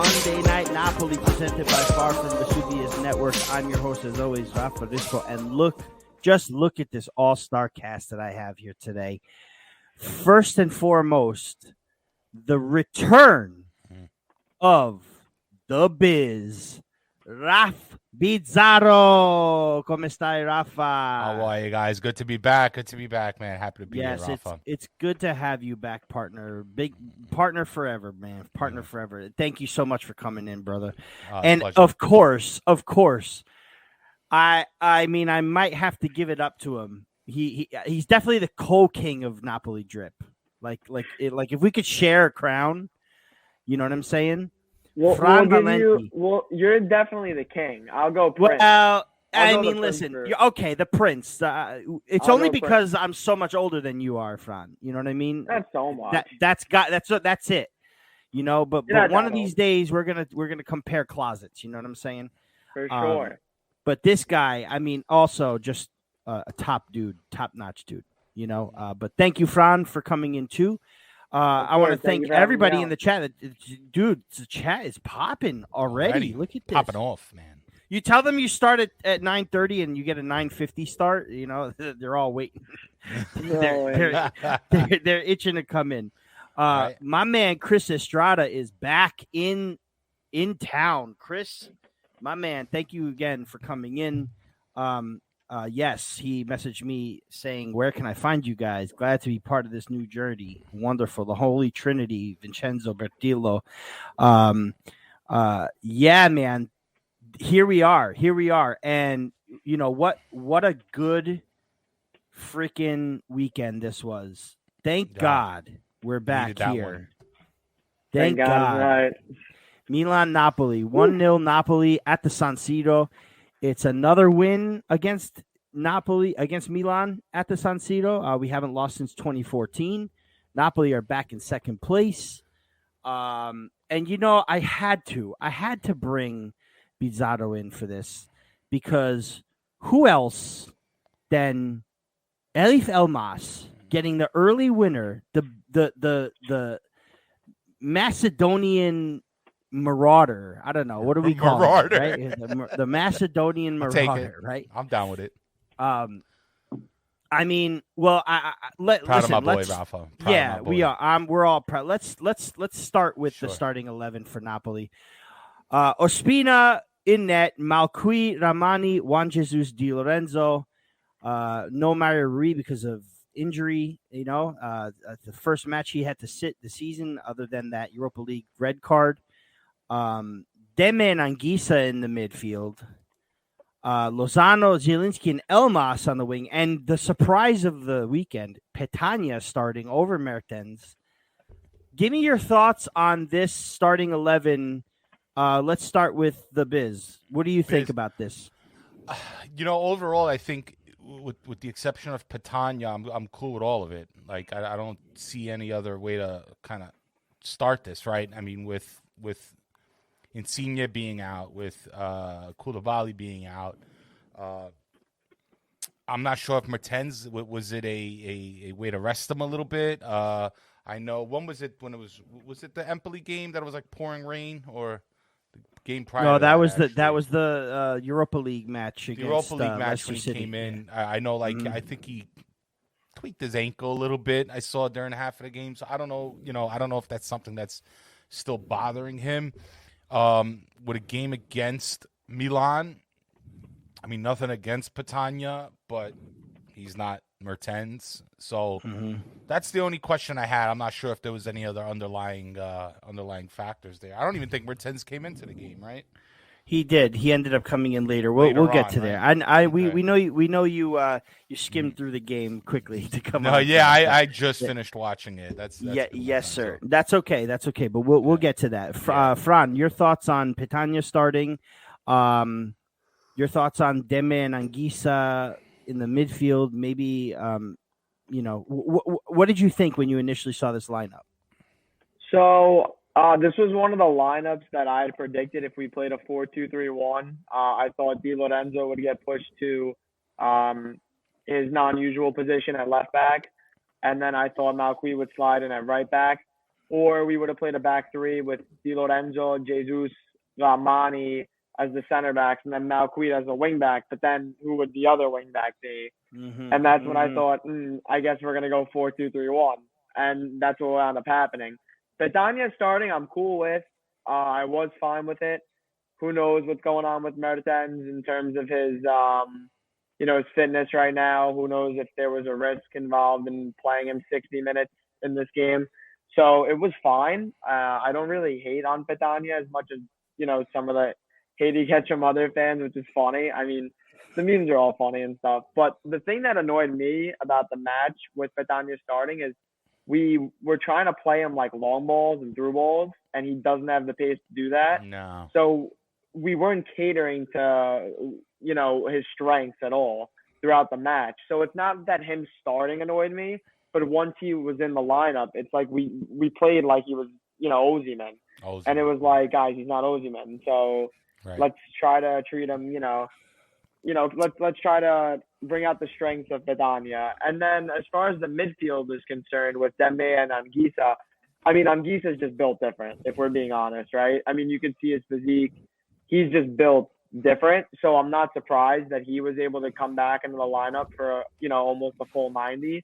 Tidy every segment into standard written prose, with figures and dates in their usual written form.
Monday Night Napoli, presented by Far from Vesuvius Network. I'm your host, as always, Raff and just look at this all-star cast that I have here today. First and foremost, the return of the Biz, Raff Bizzarro. Come stai, Raffa? How are you guys? Good to be back. Good to be back, man. Happy to be here, Raffa. It's good to have you back, partner. Big partner forever, man. Partner forever. Thank you so much for coming in, brother. And pleasure. of course, I mean, I might have to give it up to him. He's definitely the co-king of Napoli drip. Like if we could share a crown, you know what I'm saying? Fran Valenti. You're definitely the king. I'll go Prince. Well, listen. You're okay. The Prince. It's only because I'm so much older than you are, Fran. You know what I mean? That's so much. That's it. You know, but one of these days we're gonna compare closets. You know what I'm saying? For sure. But this guy, I mean, also just a top notch dude. You know. But thank you, Fran, for coming in too. I want to thank everybody in the chat. Dude, the chat is popping already. Look at this. Popping off, man. You tell them you start at 9:30 and you get a 9:50 start. You know, they're all waiting. they're itching to come in. Right. My man, Chris Estrada, is back in town. Chris, my man, thank you again for coming in. Yes, he messaged me saying, "Where can I find you guys? Glad to be part of this new journey. Wonderful, the Holy Trinity, Vincenzo Bertillo." Yeah, man. Here we are, and you know what a good freaking weekend this was. Thank God we're back here. Thank God. Right. Milan Napoli 1-0 Napoli at the San Siro. It's another win against Milan at the San Siro. We haven't lost since 2014. Napoli are back in second place. And you know, I had to bring Bizzarro in for this, because who else than Elmas getting the early winner, the Macedonian Marauder. I don't know. What do we call it? Right? The Macedonian Marauder, right? I'm down with it. I mean, well, proud of my boy, Raffa. Yeah, we are. We're all proud. Let's start with the starting 11 for Napoli. Ospina in net, Malqui, Ramani, Juan Jesus Di Lorenzo. No Mario Rui because of injury. You know, the first match he had to sit the season, other than that Europa League red card. Deme and Anguissa in the midfield. Lozano, Zielinski, and Elmas on the wing. And the surprise of the weekend, Petagna starting over Mertens. Give me your thoughts on this starting 11. Let's start with the Biz. What do you think about this? You know, overall, I think with the exception of Petagna, I'm cool with all of it. Like, I don't see any other way to kind of start this, right? I mean, with Insigne being out, with Koulibaly being out, I'm not sure if Mertens, was it a way to rest him a little bit? I know, when was it the Empoli game that it was like pouring rain, or the game prior? No, that was actually? the Europa League match against Europa League match Leicester when he City. came in. I know, like, I think he tweaked his ankle a little bit. I saw during half of the game, so I don't know. You know, I don't know if that's something that's still bothering him. With a game against Milan, I mean, nothing against Petagna, but he's not Mertens. So that's the only question I had. I'm not sure if there was any other underlying factors there. I don't even think Mertens came into the game, right? He did. He ended up coming in later. We'll get to there. We know you skimmed through the game quickly to come. No, yeah, I just finished watching it. That's yes, sir. So. That's okay. But we'll get to that. Fran, your thoughts on Petagna starting? Your thoughts on Deme and Anguissa in the midfield? Maybe you know, what did you think when you initially saw this lineup? So. This was one of the lineups that I had predicted if we played a 4-2-3-1. I thought Di Lorenzo would get pushed to his non-usual position at left back, and then I thought Malqui would slide in at right back. or we would have played a back three with Di Lorenzo, Jesus, Ramani as the center backs, and then Malquid as a wing back. But then who would the other wing back be? And that's when I thought, I guess we're going to go 4-2-3-1. And that's what wound up happening. Petagna starting, I'm cool with. I was fine with it. Who knows what's going on with Mertens in terms of his, his fitness right now. Who knows if there was a risk involved in playing him 60 minutes in this game. So it was fine. I don't really hate on Petagna as much as, some of the hate he gets from other fans, which is funny. I mean, the memes are all funny and stuff. But the thing that annoyed me about the match with Petagna starting is we were trying to play him like long balls and through balls, and he doesn't have the pace to do that. No. So we weren't catering to, his strengths at all throughout the match. So it's not that him starting annoyed me, but once he was in the lineup, it's like we played like he was, Ozyman. And it was like, guys, he's not Ozyman. So let's try to treat him, let's try to bring out the strengths of Petagna. And then as far as the midfield is concerned with Dembele and Anguissa, I mean, Anguissa is just built different, if we're being honest, right? I mean, you can see his physique. He's just built different. So I'm not surprised that he was able to come back into the lineup for, almost a full 90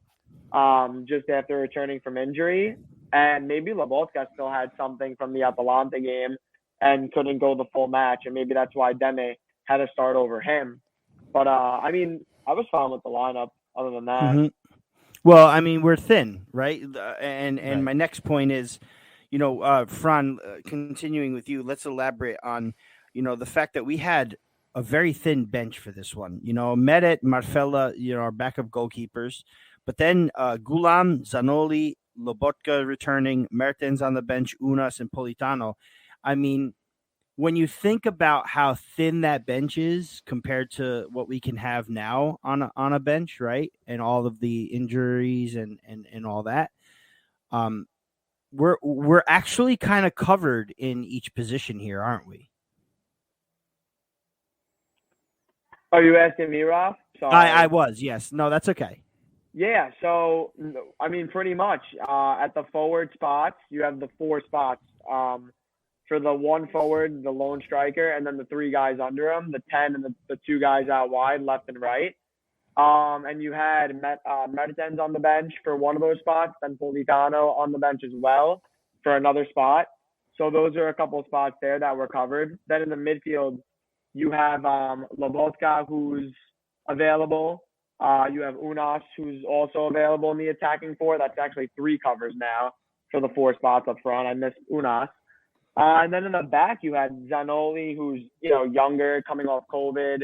just after returning from injury. And maybe Lobotka still had something from the Atalanta game and couldn't go the full match. And maybe that's why Dembele had to start over him. But, I mean, I was fine with the lineup other than that. Mm-hmm. Well, I mean, we're thin, right? And my next point is, Fran, continuing with you, let's elaborate on, the fact that we had a very thin bench for this one. Meret, Marfella, our backup goalkeepers. But then Gulam, Zanoli, Lobotka returning, Mertens on the bench, Unas, and Politano. I mean, when you think about how thin that bench is compared to what we can have now on a bench, right, and all of the injuries and all that, we're actually kind of covered in each position here, aren't we? Are you asking me, Raff? Sorry. I was, yes. No, that's okay. Yeah, so, I mean, pretty much. At the forward spots, you have the 4 spots. For the 1 forward, the lone striker, and then the 3 guys under him, the 10 and the 2 guys out wide, left and right. And you had Mertens on the bench for one of those spots, then Politano on the bench as well for another spot. So those are a couple of spots there that were covered. Then in the midfield, you have Lobotka, who's available. You have Unas, who's also available in the attacking 4. That's actually 3 covers now for the 4 spots up front. I missed Unas. And then in the back, you had Zanoli, who's, younger, coming off COVID.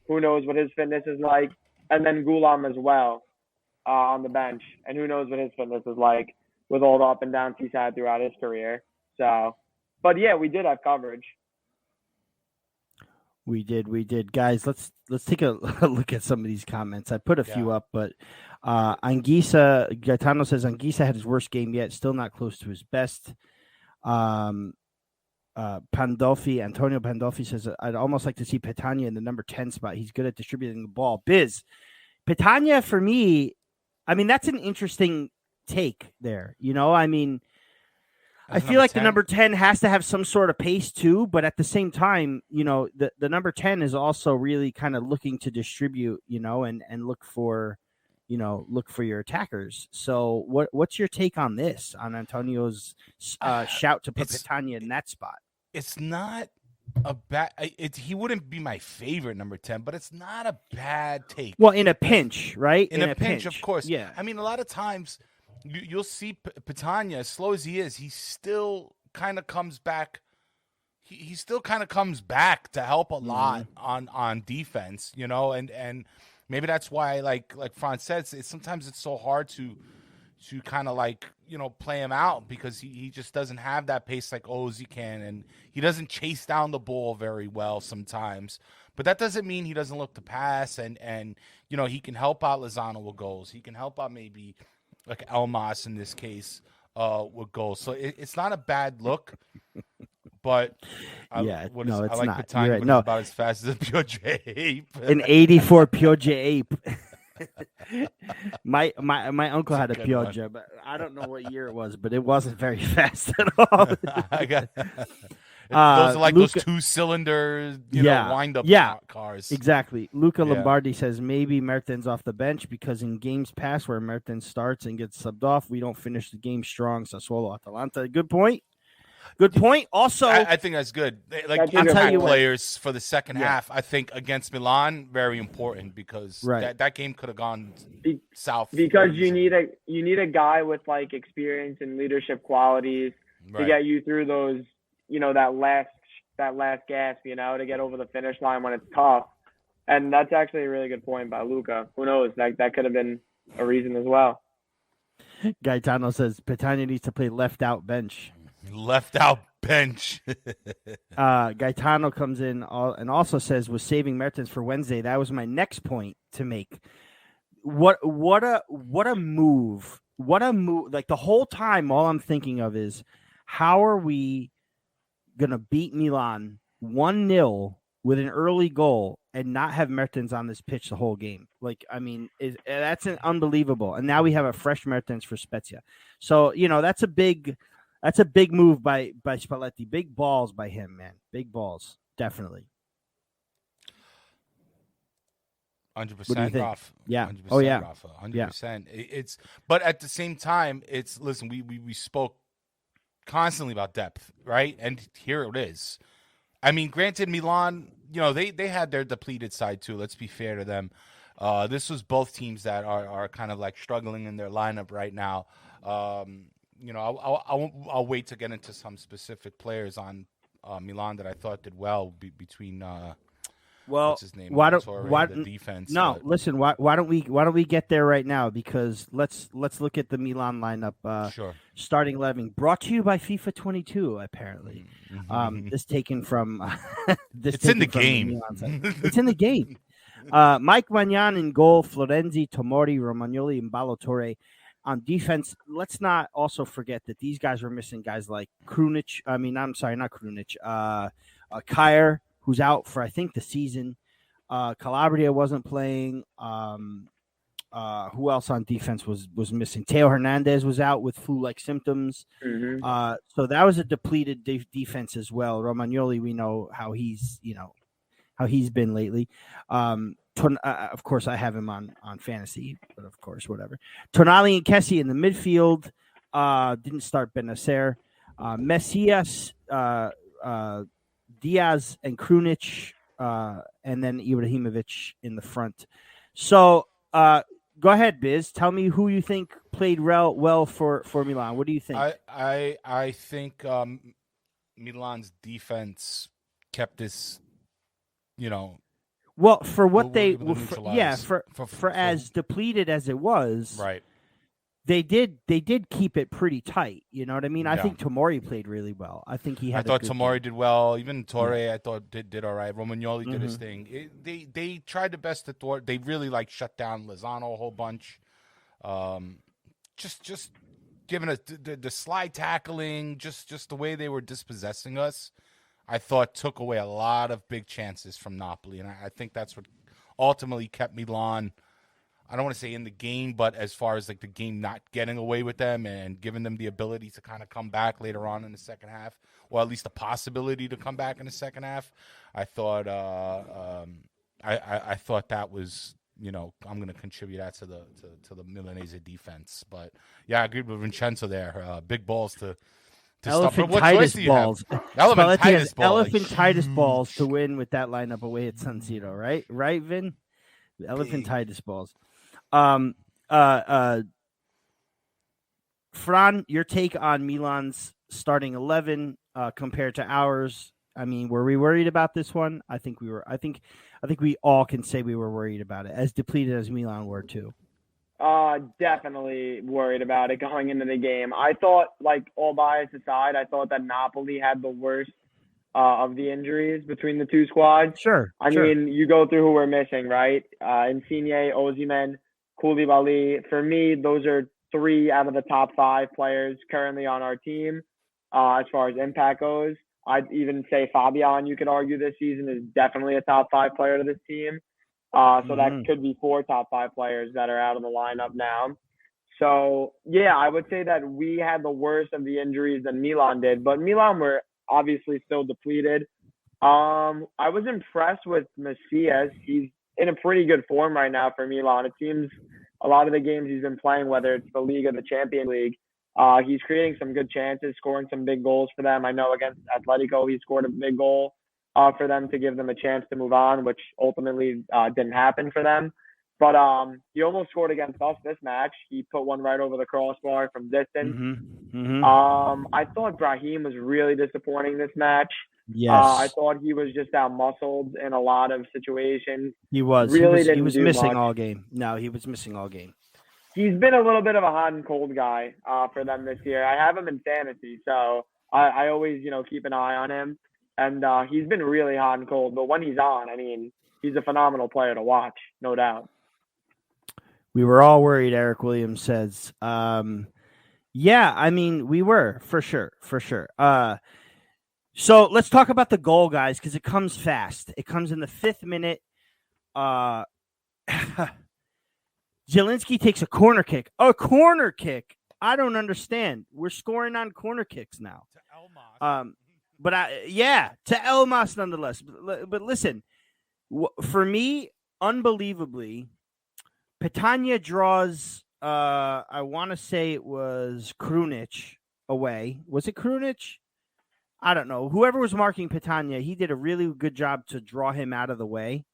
Who knows what his fitness is like. And then Gulam as well on the bench. And who knows what his fitness is like with all the up and downs he's had throughout his career. So, but yeah, we did have coverage. We did. Guys, let's take a look at some of these comments. I put a few up, but Anguissa, Gaetano says Anguissa had his worst game yet, still not close to his best. Antonio Pandolfi says, I'd almost like to see Petagna in the number 10 spot. He's good at distributing the ball. Biz, Petagna for me, I mean, that's an interesting take there. I mean, I feel like 10? The number 10 has to have some sort of pace too, but at the same time, the number 10 is also really kind of looking to distribute, and look for your attackers. So what's your take on this, on Antonio's shout to put Petagna in that spot? It's not a bad. He wouldn't be my favorite number 10, but it's not a bad take. Well, in a pinch, right? In a pinch, of course. Yeah. I mean, a lot of times you'll see Petagna, as slow as he is, he still kind of comes back. He still kind of comes back to help a lot on defense, and maybe that's why, like Fran said, sometimes it's so hard to kind of play him out because he just doesn't have that pace like Ozzy can, and he doesn't chase down the ball very well sometimes. But that doesn't mean he doesn't look to pass, and he can help out Lozano with goals. He can help out maybe like Elmas in this case with goals. So it's not a bad look. But I like Petagna, right. but it's about as fast as a Pioggia ape. An 84 Pioggia ape. My uncle had a Good one. Pioggia, but I don't know what year it was, but it wasn't very fast at all. I got those are like Luca, those 2-cylinder, Yeah, wind up yeah. cars. Exactly. Luca Yeah. Lombardi says maybe Mertens off the bench because in games past where Mertens starts and gets subbed off, we don't finish the game strong. Sassuolo, Atalanta. Good point. Good point. Also, I think that's good. Like That's a good impact point. players for the second Yeah. half, I think against Milan, very important because Right. that game could have gone south. Because very you easily. need a guy with like experience and leadership qualities to Right. get you through those, that last gasp, to get over the finish line when it's tough. And that's actually a really good point by Luca. Who knows? That could have been a reason as well. Gaetano says Petagna needs to play left out bench. Left out bench. Gaetano comes in and also says was saving Mertens for Wednesday. That was my next point to make. What a move. What a move. Like the whole time, all I'm thinking of is how are we going to beat Milan 1-0 with an early goal and not have Mertens on this pitch the whole game? Like, I mean, that's an unbelievable. And now we have a fresh Mertens for Spezia. So, that's a big move by Spalletti. Big balls by him, man. Big balls. Definitely. 100% Raff. Yeah. 100% Oh, yeah. Raffa. 100%. It's but at the same time, listen, we spoke constantly about depth, right? And here it is. I mean, granted, Milan, they had their depleted side too. Let's be fair to them. This was both teams that are kind of like struggling in their lineup right now. I'll wait to get into some specific players on Milan that I thought did well between. What's his name? The defense. No, but... listen. Why don't we get there right now? Because let's look at the Milan lineup. Sure. Starting 11, brought to you by FIFA 22. Apparently, this taken from. It's in the game. It's in the game. Mike Magnan in goal. Florenzi, Tomori, Romagnoli, and Balotore. On defense, let's not also forget that these guys were missing guys like Krunic. I mean, I'm sorry, not Krunic. Kjaer, who's out for, I think, the season. Calabria wasn't playing. Who else on defense was missing? Teo Hernandez was out with flu-like symptoms. Mm-hmm. So that was a depleted defense as well. Romagnoli, we know how he's been lately. Of course, I have him on fantasy, but of course, whatever. Tonali and Kessie in the midfield. Didn't start Benacer. Messias, Diaz, and Krunic, and then Ibrahimovic in the front. So go ahead, Biz. Tell me who you think played well for Milan. What do you think? I think Milan's defense kept this, Well, for what for as depleted as it was, right? They did keep it pretty tight. You know what I mean? I think Tomori played really well. I think he had. I thought Tomori did well. Even Torre, I thought did all right. Romagnoli did his thing. They tried the best to thwart. They really shut down Lozano a whole bunch. Just giving us the slide tackling, just the way they were dispossessing us. I thought took away a lot of big chances from Napoli, and I think that's what ultimately kept Milan. I don't want to say in the game, but as far as the game not getting away with them and giving them the ability to kind of come back later on in the second half, or at least the possibility to come back in the second half, I thought I thought that was I'm going to contribute that to the Milanese defense. But yeah, I agree with Vincenzo there. Big balls to elephantitis balls. Elephantitis balls. Elephantitis balls to win with that lineup away at San Siro, right? Right, Vin? Elephantitis balls. Fran, your take on Milan's starting 11 compared to ours. I mean, were we worried about this one? I think we were. I think we all can say we were worried about it, as depleted as Milan were too. Definitely worried about it going into the game. I thought, all bias aside, I thought that Napoli had the worst of the injuries between the two squads. Sure. I mean, you go through who we're missing, right? Insigne, Osimhen, Koulibaly. For me, those are 3 out of the top 5 players currently on our team as far as impact goes. I'd even say Fabian, you could argue this season, is definitely a top 5 player to this team. So that could be 4 top 5 players that are out of the lineup now. So, yeah, I would say that we had the worst of the injuries than Milan did, but Milan were obviously still depleted. I was impressed with Macias. He's in a pretty good form right now for Milan. It seems a lot of the games he's been playing, whether it's the league or the Champions League, he's creating some good chances, scoring some big goals for them. I know against Atletico, he scored a big goal for them to give them a chance to move on, which ultimately didn't happen for them. But he almost scored against us this match. He put one right over the crossbar from distance. I thought Brahim was really disappointing this match. Yes. I thought he was just out-muscled in a lot of situations. He was. Really he was missing much. all game. No, he was missing all game. He's been a little bit of a hot and cold guy for them this year. I have him in fantasy, so I always, keep an eye on him. And he's been really hot and cold. But when he's on, I mean, he's a phenomenal player to watch, no doubt. We were all worried, Eric Williams says. Yeah, I mean, we were, for sure. So let's talk about the goal, guys, because it comes fast. It comes in the 5th minute. Zielinski takes a corner kick. A corner kick? I don't understand. We're scoring on corner kicks now. To Elmas. To Elmas nonetheless. But listen, for me, unbelievably, Petagna draws, I want to say it was Krunic away. Was it Krunic? I don't know. Whoever was marking Petagna, he did a really good job to draw him out of the way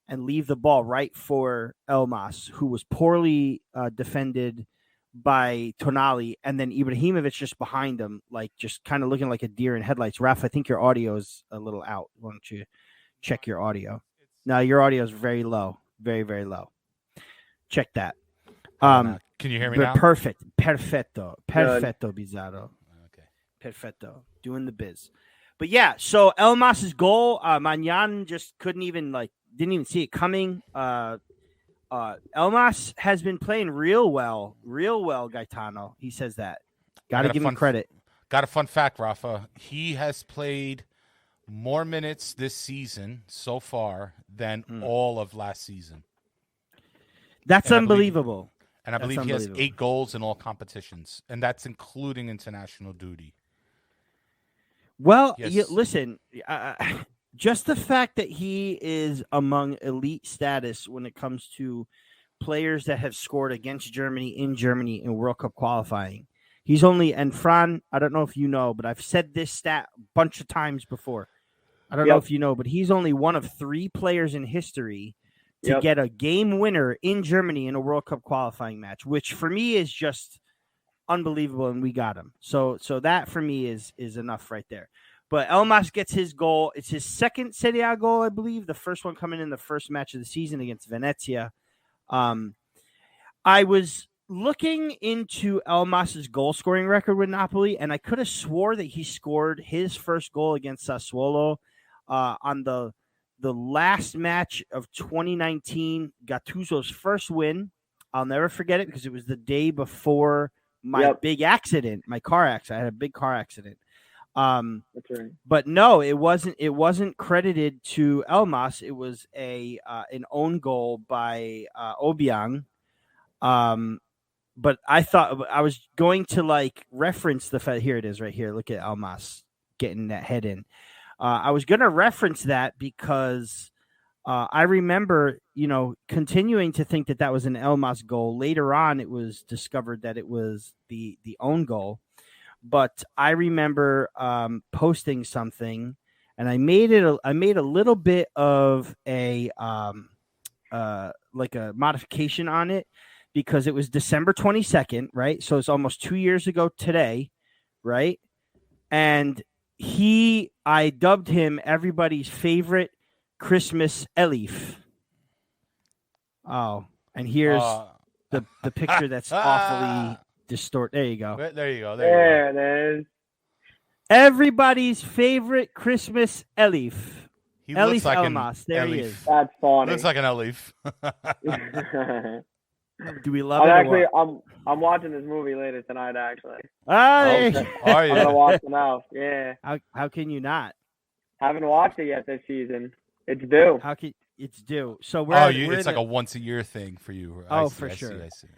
and leave the ball right for Elmas, who was poorly defended by Tonali, and then Ibrahimovic just behind him, like just kind of looking like a deer in headlights. Raff, I think your audio is a little out. Why don't you check your audio? No, your audio is very low. Very, very low. Check that. Can you hear me now? Perfect. Perfetto, Bizzarro. Okay. Perfetto. Doing the biz. But yeah, so Elmas's goal, Magnan just didn't even see it coming. Elmas has been playing real well, Gaetano. He says that. Got to give him credit. Got a fun fact, Raffa. He has played more minutes this season so far than all of last season. That's unbelievable. I believe he has 8 goals in all competitions, and that's including international duty. Well, listen, just the fact that he is among elite status when it comes to players that have scored against Germany in World Cup qualifying. He's only, and Fran, I don't know if you know, but I've said this stat a bunch of times before. I don't know if you know, but he's only one of 3 players in history to get a game winner in Germany in a World Cup qualifying match, which for me is just unbelievable, and we got him. So that for me is enough right there. But Elmas gets his goal. It's his second Serie A goal, I believe. The first one coming in the first match of the season against Venezia. I was looking into Elmas's goal scoring record with Napoli, and I could have swore that he scored his first goal against Sassuolo on the last match of 2019, Gattuso's first win. I'll never forget it because it was the day before my big accident, my car accident. I had a big car accident. That's right. But no, it wasn't credited to Elmas. It was an own goal by Obiang. But I thought I was going to reference the fact. Here it is right here. Look at Elmas getting that head in. I was going to reference that because I remember, continuing to think that was an Elmas goal. Later on, it was discovered that it was the own goal. But I remember posting something, and I made a little bit of a modification on it because it was December 22nd, right? So it's almost 2 years ago today, right? And I dubbed him everybody's favorite Christmas Elif. Oh, and here's the picture that's awfully distorted. There you go. There it is. Everybody's favorite Christmas Elif. He Elif looks like Elmas. There he is. That's funny. Looks like an Elif. Do we love it? I'm watching this movie later tonight. Actually. Hey. Are you? I'm gonna watch it now. Yeah. How can you not? Haven't watched it yet this season. It's due. It's due. So we're it's like a once a year thing for you. Oh, for sure. I see.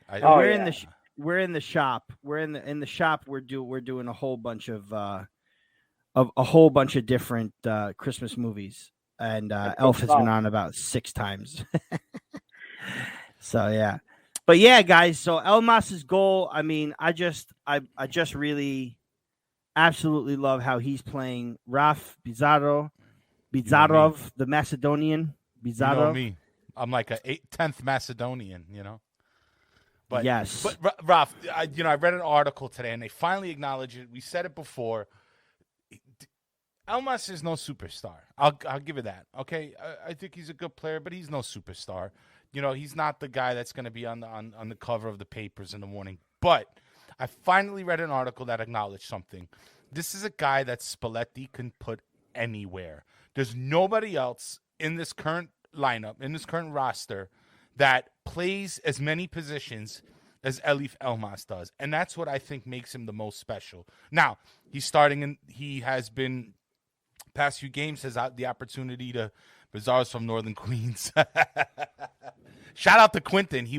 We're in the shop. We're in the shop. We're doing a whole bunch of different Christmas movies, and Elf has been on about 6 times. So yeah, but yeah, guys. So Elmas's goal. I mean, I just really absolutely love how he's playing Raff Bizzarro, the Macedonian. Bizzarro. You know me. I'm like a 10th Macedonian, But yes. But Raff, I read an article today, and they finally acknowledge it. We said it before. Elmas is no superstar. I'll give it that. Okay, I think he's a good player, but he's no superstar. He's not the guy that's going to be on the cover of the papers in the morning. But I finally read an article that acknowledged something. This is a guy that Spalletti can put anywhere. There's nobody else in this current lineup, in this current roster, that plays as many positions as Elif Elmas does. And that's what I think makes him the most special. Now, he has been, past few games, has had the opportunity to, Bizzarro's from Northern Queens. Shout out to Quentin. He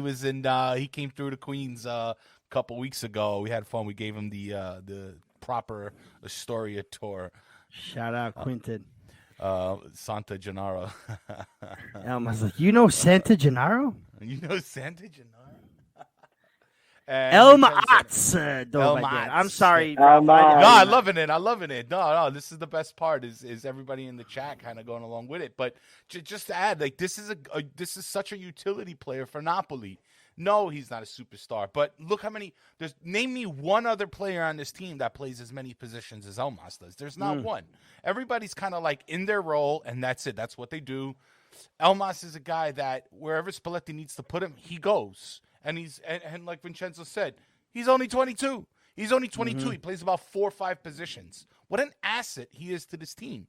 came through to Queens a couple weeks ago. We had fun. We gave him the proper Astoria tour. Shout out Quentin. Santa Gennaro. Elmas like, you know Santa Gennaro? You know Santa Gennaro? Elmas. I'm sorry. I'm loving it. No, this is the best part. Is everybody in the chat kind of going along with it? But just to add, like this is such a utility player for Napoli. No, he's not a superstar, but look how many. Name me one other player on this team that plays as many positions as Elmas does. There's not one. Everybody's kind of like in their role, and that's it. That's what they do. Elmas is a guy that wherever Spalletti needs to put him, he goes. And and like Vincenzo said, he's only 22. He's only 22. Mm-hmm. He plays about 4 or 5 positions. What an asset he is to this team.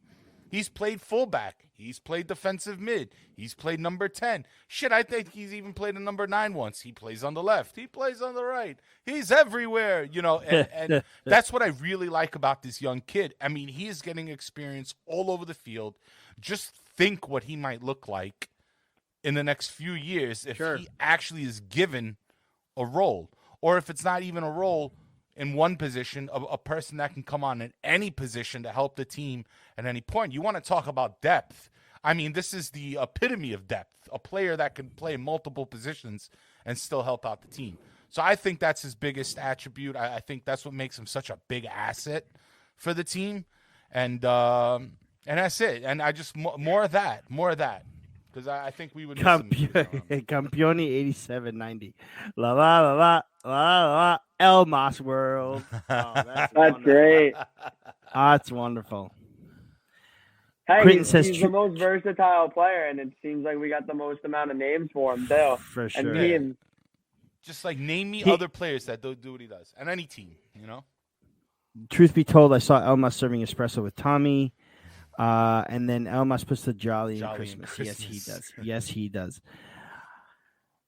He's played fullback. He's played defensive mid. He's played number 10. Shit, I think he's even played a number 9 once. He plays on the left. He plays on the right. He's everywhere, and that's what I really like about this young kid. I mean, he is getting experience all over the field. Just think what he might look like in the next few years if he actually is given a role, or if it's not even a role in one position, a person that can come on in any position to help the team at any point. You want to talk about depth. I mean, this is the epitome of depth, a player that can play multiple positions and still help out the team. So I think that's his biggest attribute. I think that's what makes him such a big asset for the team. And that's it. And I just, more of that. Because I think we would Campioni 87-90. La la la la la la Elmas world. Oh, that's great. That's wonderful. Hey, he's the most versatile player, and it seems like we got the most amount of names for him too. For sure. And just like name me other players that do what he does, and any team, Truth be told, I saw Elmas serving espresso with Tommy. And then Elmas puts the jolly in Christmas. Yes, he does. Yes, he does.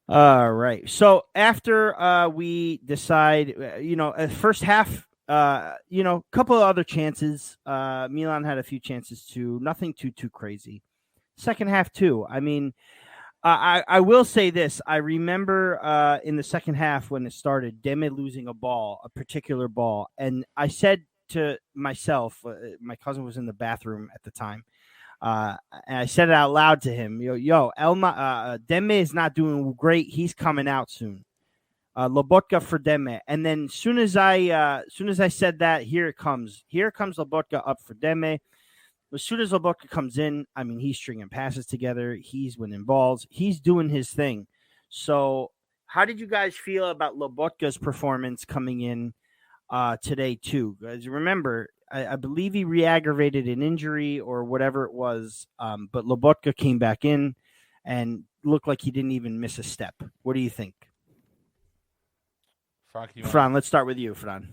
All right. So after we decide, first half, couple of other chances. Milan had a few chances too. Nothing too crazy. Second half too. I mean, I will say this. I remember in the second half when it started, Deme losing a particular ball, and I said to myself, my cousin was in the bathroom at the time, and I said it out loud to him, Deme is not doing great. He's coming out soon. Lobotka for Deme. And then soon as I said that, here it comes. Here comes Lobotka up for Deme. As soon as Lobotka comes in, I mean, he's stringing passes together. He's winning balls. He's doing his thing. So how did you guys feel about Lobotka's performance coming in today too? Because remember, I believe he re-aggravated an injury or whatever it was, but Lobotka came back in and looked like he didn't even miss a step. What do you think? Fran, let's start with you, Fran.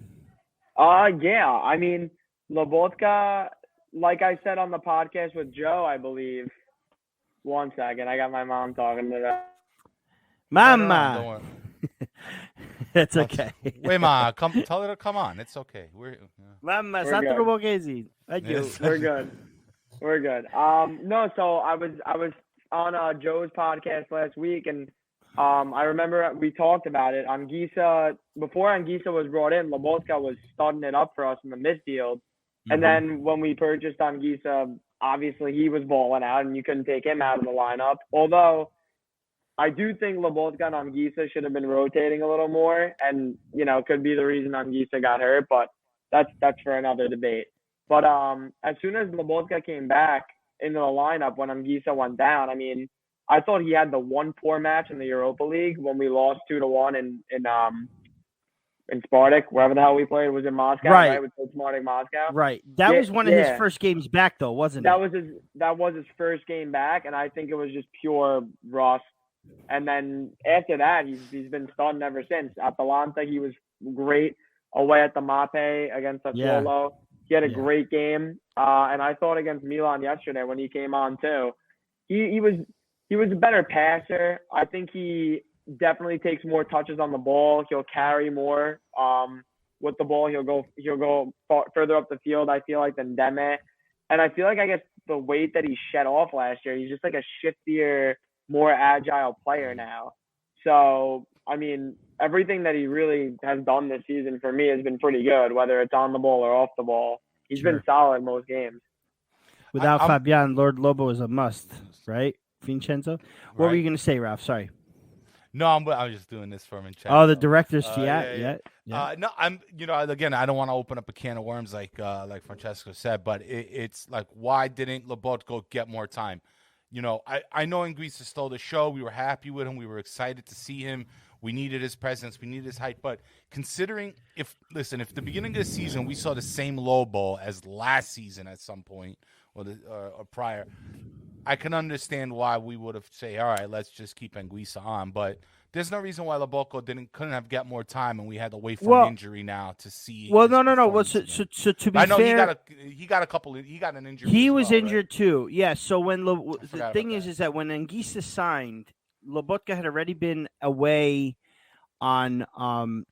Yeah, I mean, Lobotka, like I said on the podcast with Joe, I believe. One second, I got my mom talking to that. Mama. It's okay. Wait, Ma, tell her to come on. It's okay. Mama, We're good. Thank you. We're good. No, so I was on Joe's podcast last week, and I remember we talked about it. Before Anguissa was brought in, Lobotka was starting it up for us in the midfield. And then when we purchased Anguissa, obviously he was balling out, and you couldn't take him out of the lineup. Although I do think Lobotka and Anguissa should have been rotating a little more, and could be the reason Anguissa got hurt. But that's for another debate. But as soon as Lobotka came back into the lineup when Anguissa went down, I mean, I thought he had the one poor match in the Europa League when we lost 2-1 in Spartak, wherever the hell we played. It was in Moscow, right? With Spartak Moscow. Right. That was one of his first games back, though, wasn't it? That was his first game back, and I think it was just pure rust. And then after that, he's been starting ever since. Atalanta, he was great. Away at the Mape against Sassuolo, he had a great game. And I thought against Milan yesterday when he came on too, he was a better passer. I think he definitely takes more touches on the ball. He'll carry more with the ball. He'll go further up the field, I feel like, than Deme. And I feel like, I guess, the weight that he shed off last year, he's just like a shiftier, more agile player now. So, I mean, everything that he really has done this season for me has been pretty good, whether it's on the ball or off the ball. He's been solid most games. Without Fabian, Lord Lobo is a must, right, Vincenzo? What were you going to say, Ralph? Sorry. No, I was just doing this for Vincenzo. Oh, the director's yeah. No, I'm. Again, I don't want to open up a can of worms like Francesco said, but it's like, why didn't Lobotka get more time? I know Anguissa stole the show. We were happy with him. We were excited to see him. We needed his presence. We needed his height. But considering if the beginning of the season we saw the same Lobo as last season at some point or prior, I can understand why we would have say, all right, let's just keep Anguissa on. But there's no reason why Lobotka couldn't have got more time, and we had to wait for injury now to see. Well, no. Well, so to be fair, he got an injury. He was injured too. Yeah. So when the thing is that when Anguissa signed, Lobotka had already been away on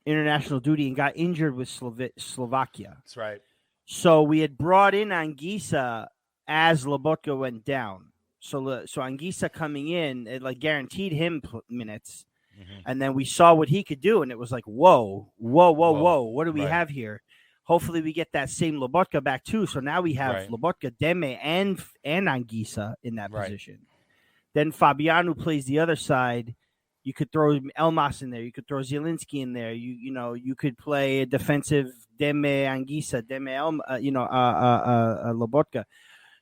international duty and got injured with Slovakia. That's right. So we had brought in Anguissa as Lobotka went down. So Anguissa coming in, it like guaranteed him minutes. Mm-hmm. And then we saw what he could do, and it was like, whoa. What do we have here? Hopefully we get that same Lobotka back too. So now we have Lobotka, Deme, and Anguissa in that position. Then Fabian, who plays the other side, you could throw Elmas in there. You could throw Zielinski in there. You could play a defensive Deme, Anguissa, Deme, Lobotka.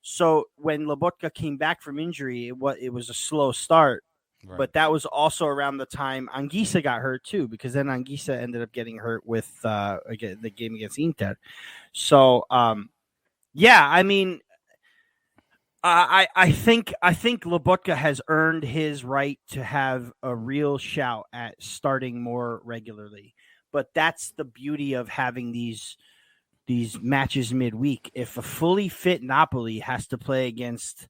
So when Lobotka came back from injury, it was a slow start. Right. But that was also around the time Anguissa got hurt too, because then Anguissa ended up getting hurt with the game against Inter. So, I mean, I think Lobotka has earned his right to have a real shout at starting more regularly. But that's the beauty of having these matches midweek. If a fully fit Napoli has to play against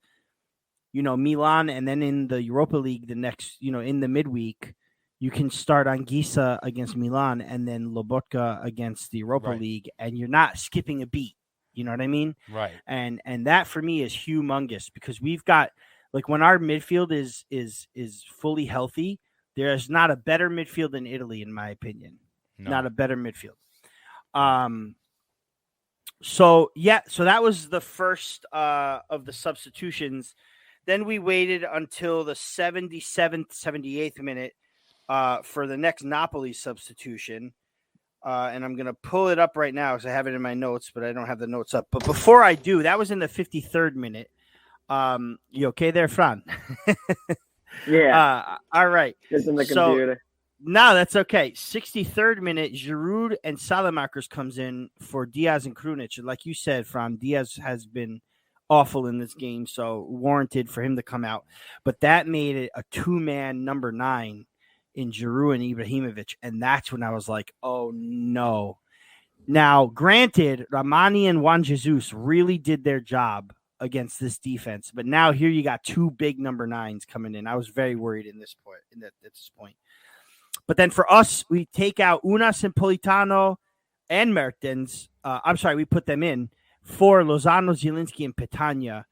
Milan, and then in the Europa League the next, in the midweek, you can start Anguissa against Milan and then Lobotka against the Europa League, and you're not skipping a beat. You know what I mean? Right. And that for me is humongous, because we've got, like, when our midfield is fully healthy, there is not a better midfield in Italy, in my opinion. No. Not a better midfield. So that was the first of the substitutions. Then we waited until the 77th, 78th minute for the next Napoli substitution. And I'm going to pull it up right now because I have it in my notes, but I don't have the notes up. But before I do, that was in the 53rd minute. You okay there, Fran? Yeah. All right. Just in the computer. No, that's okay. 63rd minute, Giroud and Salamakers comes in for Diaz and Krunic. And like you said, Fran, Diaz has been awful in this game, so warranted for him to come out. But that made it a two-man number 9 in Giroud and Ibrahimovic, and that's when I was like, oh, no. Now, granted, Ramani and Juan Jesus really did their job against this defense, but now here you got two big number 9s coming in. I was very worried at this point. But then for us, we take out Unas and Politano and Mertens. We put them in for Lozano, Zielinski, and Petagna.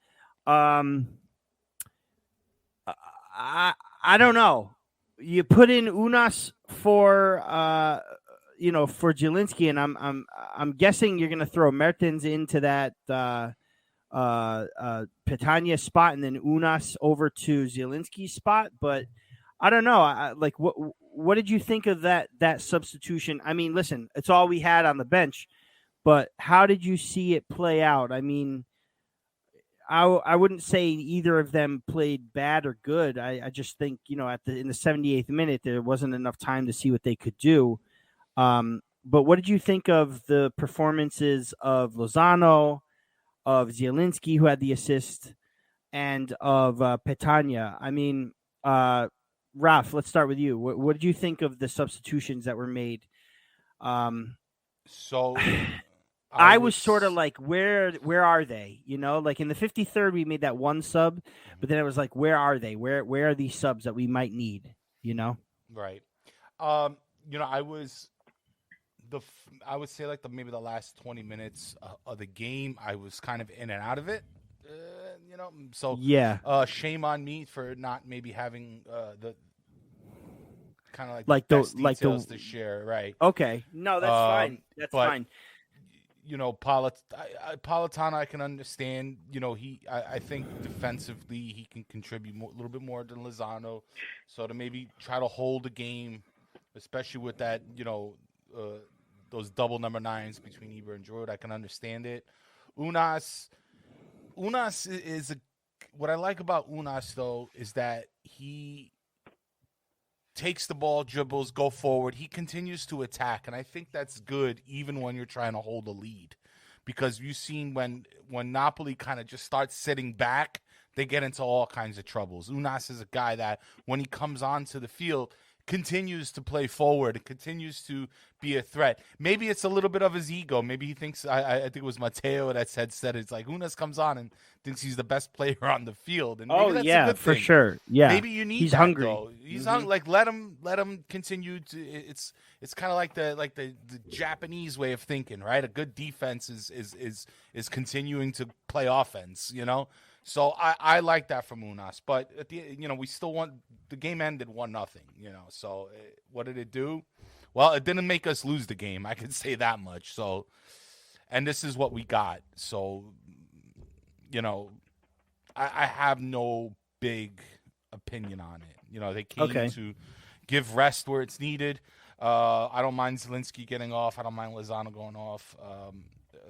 I don't know. You put in Unas for for Zielinski, and I'm guessing you're going to throw Mertens into that Petagna spot, and then Unas over to Zielinski's spot. But I don't know. What did you think of that substitution? I mean, listen, it's all we had on the bench, but how did you see it play out? I mean, I wouldn't say either of them played bad or good. I just think, in the 78th minute, there wasn't enough time to see what they could do. But what did you think of the performances of Lozano, of Zielinski, who had the assist, and of Petagna? I mean, Raff, let's start with you. What did you think of the substitutions that were made? So I was sort of like, where are they? Like in the 53rd, we made that one sub, but then it was like, where are they? Where are these subs that we might need? Right. I would say like maybe the last 20 minutes of the game, I was kind of in and out of it. So yeah. Shame on me for not maybe having the kind of like the the best like details the to share, right? Okay, no, that's fine. That's fine. Politano, I can understand. I think defensively he can contribute a little bit more than Lozano. So to maybe try to hold a game, especially with that, those double number 9s between Eber and Giroud, I can understand it. Unas is what I like about Unas though is that he takes the ball, dribbles, go forward. He continues to attack, and I think that's good even when you're trying to hold a lead, because you've seen when Napoli kind of just starts sitting back, they get into all kinds of troubles. Unas is a guy that when he comes onto the field continues to play forward and continues to be a threat. Maybe it's a little bit of his ego. Maybe he thinks, I think it was Matteo that said it's like Unas comes on and thinks he's the best player on the field. And maybe that's a good for thing. Sure. Yeah. Maybe you need he's that, hungry. Though. He's like let him continue to. It's kind of like the Japanese way of thinking, right? A good defense is continuing to play offense, So I like that from Unas, but at the we still want the game ended 1-0, So what did it do? Well, it didn't make us lose the game. I can say that much. So, and this is what we got. So, I have no big opinion on it. They came to give rest where it's needed. I don't mind Zielinski getting off. I don't mind Lozano going off.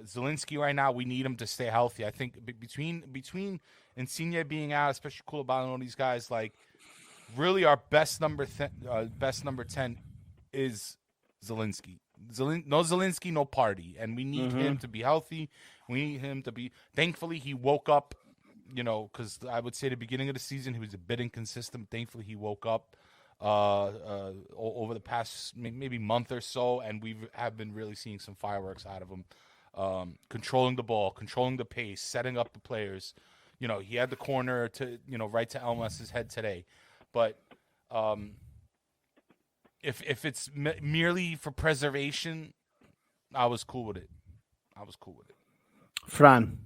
Zielinski right now, we need him to stay healthy. I think between Insigne being out, especially Koulibaly and all these guys, like really our best number 10 is Zielinski. No Zielinski, no party, and we need him to be healthy. We need him to be. Thankfully, he woke up. Because I would say at the beginning of the season he was a bit inconsistent. Thankfully, he woke up over the past maybe month or so, and we have been really seeing some fireworks out of him. Controlling the ball, controlling the pace, setting up the players. He had the corner to right to Elmas' head today, but if it's merely for preservation, I was cool with it. Fran.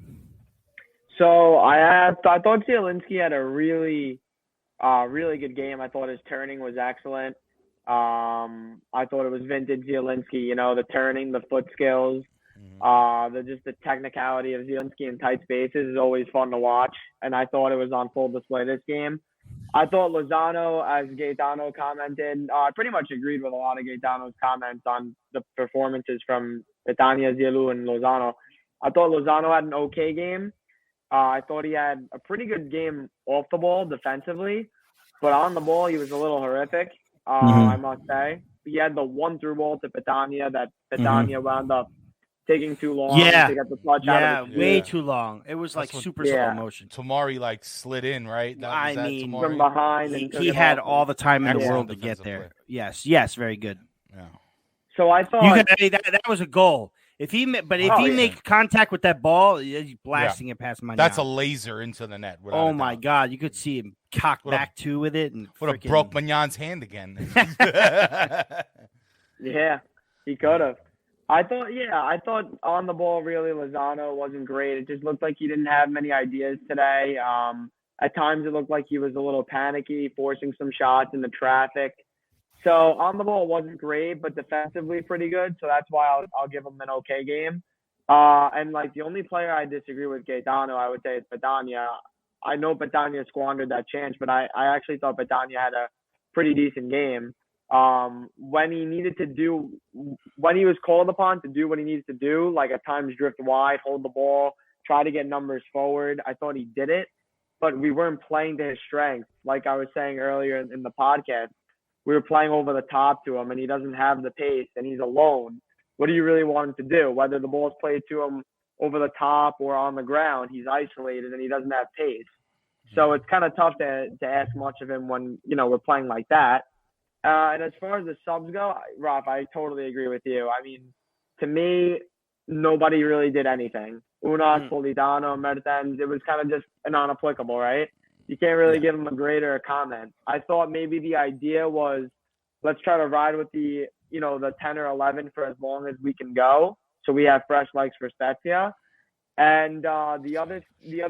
So I thought Zielinski had a really good game. I thought his turning was excellent. I thought it was vintage Zielinski. The turning, the foot skills. The technicality of Zielinski in tight spaces is always fun to watch, and I thought it was on full display this game. I thought Lozano, as Gaetano commented, I pretty much agreed with a lot of Gaetano's comments on the performances from Petagna, Zielu, and Lozano. I thought Lozano had an okay game. I thought he had a pretty good game off the ball defensively, but on the ball he was a little horrific, I must say. He had the one through ball to Petagna that Petagna wound up taking too long to get the touch out of his way too long. It was like super slow motion. Tamari slid in, right? From behind. He had all the time in the world to get there. Player. Yes, very good. Yeah. So I thought that was a goal. If he make contact with that ball, he's blasting it past my. That's a laser into the net. Oh my God! You could see him cock back too with it, and would have broke Magnan's hand again. Yeah, he could have. I thought on the ball really Lozano wasn't great. It just looked like he didn't have many ideas today. And At times, it looked like he was a little panicky, forcing some shots in the traffic. So on the ball, it wasn't great, but defensively pretty good. So that's why I'll give him an okay game. And like the only player I disagree with Gaetano, I would say is Petagna. I know Petagna squandered that chance, but I actually thought Petagna had a pretty decent game. When he was called upon to do what he needed to do, like at times drift wide, hold the ball, try to get numbers forward, I thought he did it, but we weren't playing to his strengths. Like I was saying earlier in the podcast, we were playing over the top to him, and he doesn't have the pace, and he's alone. What do you really want him to do? Whether the ball is played to him over the top or on the ground, he's isolated and he doesn't have pace. So it's kind of tough to ask much of him when, we're playing like that. And as far as the subs go, Raff, I totally agree with you. I mean, to me, nobody really did anything. Unas, Politano, Mertens, it was kind of just an unapplicable, right? You can't really give him a grade or a comment. I thought maybe the idea was, let's try to ride with the 10 or 11 for as long as we can go, so we have fresh legs for Spezia. And the other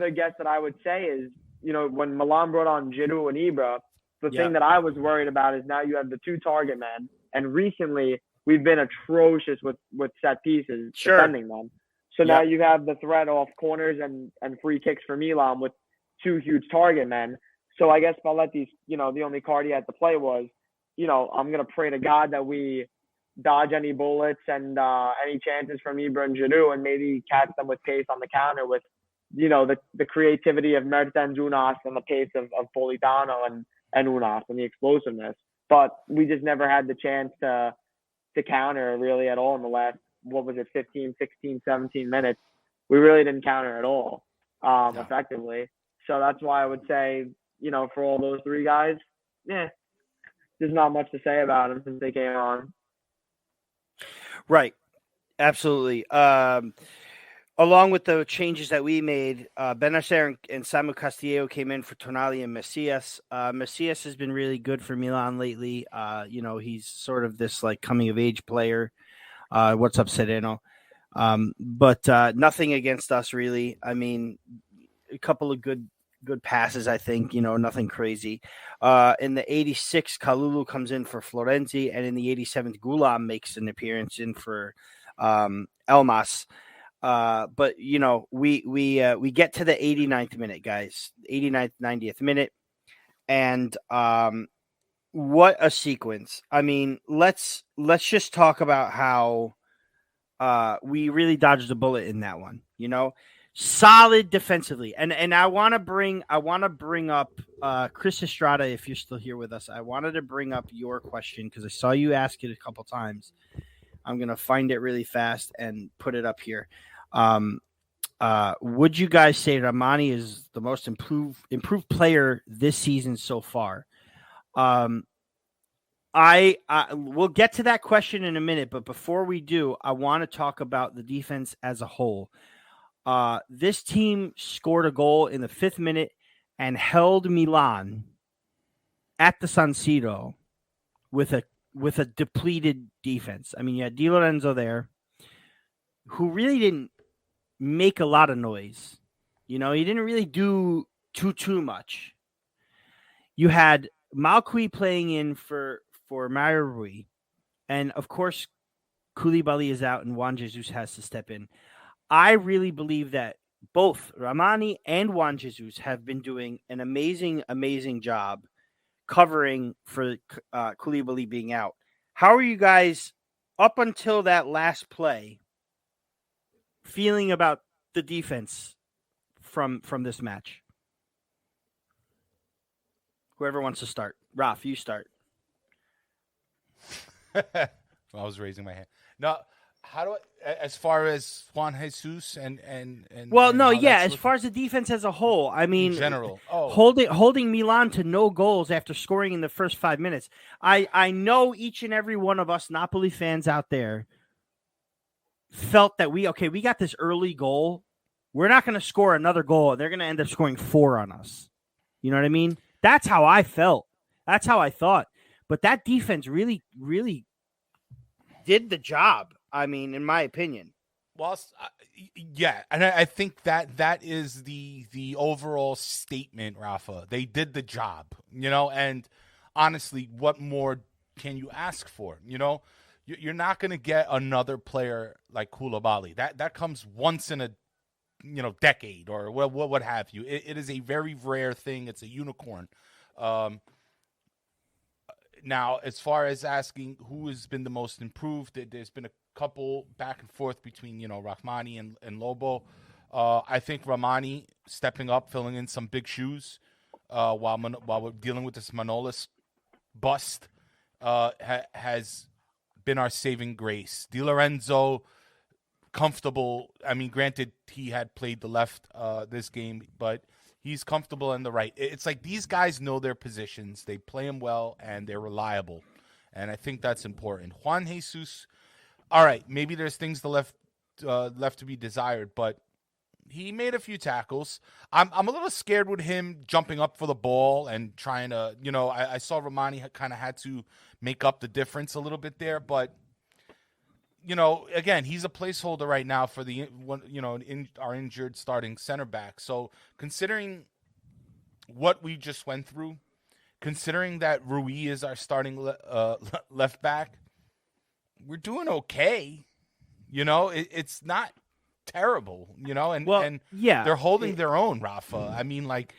guess that I would say is, when Milan brought on Giroud and Ibra, the thing that I was worried about is now you have the two target men, and recently we've been atrocious with set pieces, defending them. So now you have the threat off corners and free kicks for Milan with two huge target men. So I guess Valetti's, the only card he had to play was, I'm going to pray to God that we dodge any bullets and any chances from Ibra and Giroud, and maybe catch them with pace on the counter with, the creativity of Mertens, Unas, and the pace of Politano and Unas and the explosiveness. But we just never had the chance to counter really at all in the last, 15, 16, 17 minutes. We really didn't counter at all effectively. So that's why I would say, for all those three guys, there's not much to say about them since they came on. Right. Absolutely. Along with the changes that we made, Benacer and Samu Castillo came in for Tonali and Messias. Messias has been really good for Milan lately. He's sort of this like coming of age player. What's up, Sereno? But nothing against us really. I mean, a couple of good passes, I think, nothing crazy. In the 86th, Kalulu comes in for Florenzi, and in the 87th, Gulam makes an appearance in for Elmas. But we get to the 89th minute, guys, 89th, 90th minute. And what a sequence. I mean, let's just talk about how we really dodged a bullet in that one, solid defensively. And I want to bring up Chris Estrada, if you're still here with us. I wanted to bring up your question because I saw you ask it a couple times. I'm going to find it really fast and put it up here. Would you guys say Ramani is the most improved player this season so far? I we'll get to that question in a minute, but before we do, I want to talk about the defense as a whole. This team scored a goal in the 5th minute and held Milan at the San Siro with a depleted defense. I mean, you had Di Lorenzo there, who really didn't make a lot of noise. He didn't really do too much. You had Malqui playing in for Mario Rui, and of course, Koulibaly is out and Juan Jesus has to step in. I really believe that both Ramani and Juan Jesus have been doing an amazing, amazing job covering for Koulibaly being out. How are you guys, up until that last play, feeling about the defense from this match? Whoever wants to start. Raff, you start. I was raising my hand. No, how do I, as far as Juan Jesus and as far as the defense as a whole, I mean, in general, holding Milan to no goals after scoring in the first 5 minutes. I know each and every one of us Napoli fans out there felt that we got this early goal. We're not going to score another goal. They're going to end up scoring 4 on us. You know what I mean? That's how I felt. That's how I thought. But that defense really, really did the job. I mean, in my opinion. Well, Yeah, and I think that is the overall statement, Raffa. They did the job, and honestly, what more can you ask for? You're not going to get another player like Koulibaly. That comes once in a decade or what have you. It is a very rare thing. It's a unicorn. Now, as far as asking who has been the most improved, there's been a couple back and forth between, Rahmani and Lobo. I think Rahmani stepping up, filling in some big shoes while we're dealing with this Manolis bust has been our saving grace. Di Lorenzo, comfortable. I mean, granted, he had played the left this game, but he's comfortable in the right. It's like these guys know their positions. They play them well, and they're reliable. And I think that's important. Juan Jesus, all right, maybe there's things left to be desired, but he made a few tackles. I'm a little scared with him jumping up for the ball and trying to, I saw Romani kind of had to make up the difference a little bit there, but again, he's a placeholder right now for our injured starting center back. So considering what we just went through, considering that Rui is our starting left back, we're doing okay. It's not terrible, and they're holding their own, Raffa. I mean, like,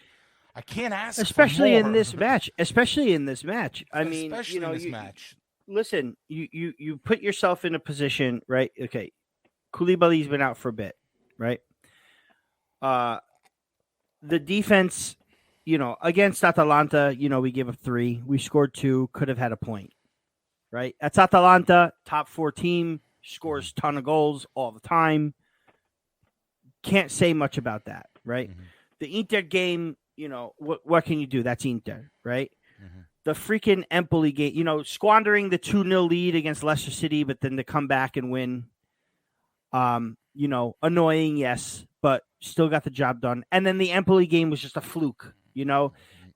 I can't ask especially for more. in this match. I mean, especially in this match. Listen, you put yourself in a position, right? Okay, Koulibaly's been out for a bit, right? The defense, against Atalanta, we gave up 3. We scored 2, could have had a point, right? That's Atalanta, top 4 team, scores ton of goals all the time. Can't say much about that, right? Mm-hmm. The Inter game, what can you do? That's Inter, right? Mm-hmm. The freaking Empoli game, squandering the 2-0 lead against Leicester City, but then to come back and win, annoying, yes, but still got the job done. And then the Empoli game was just a fluke,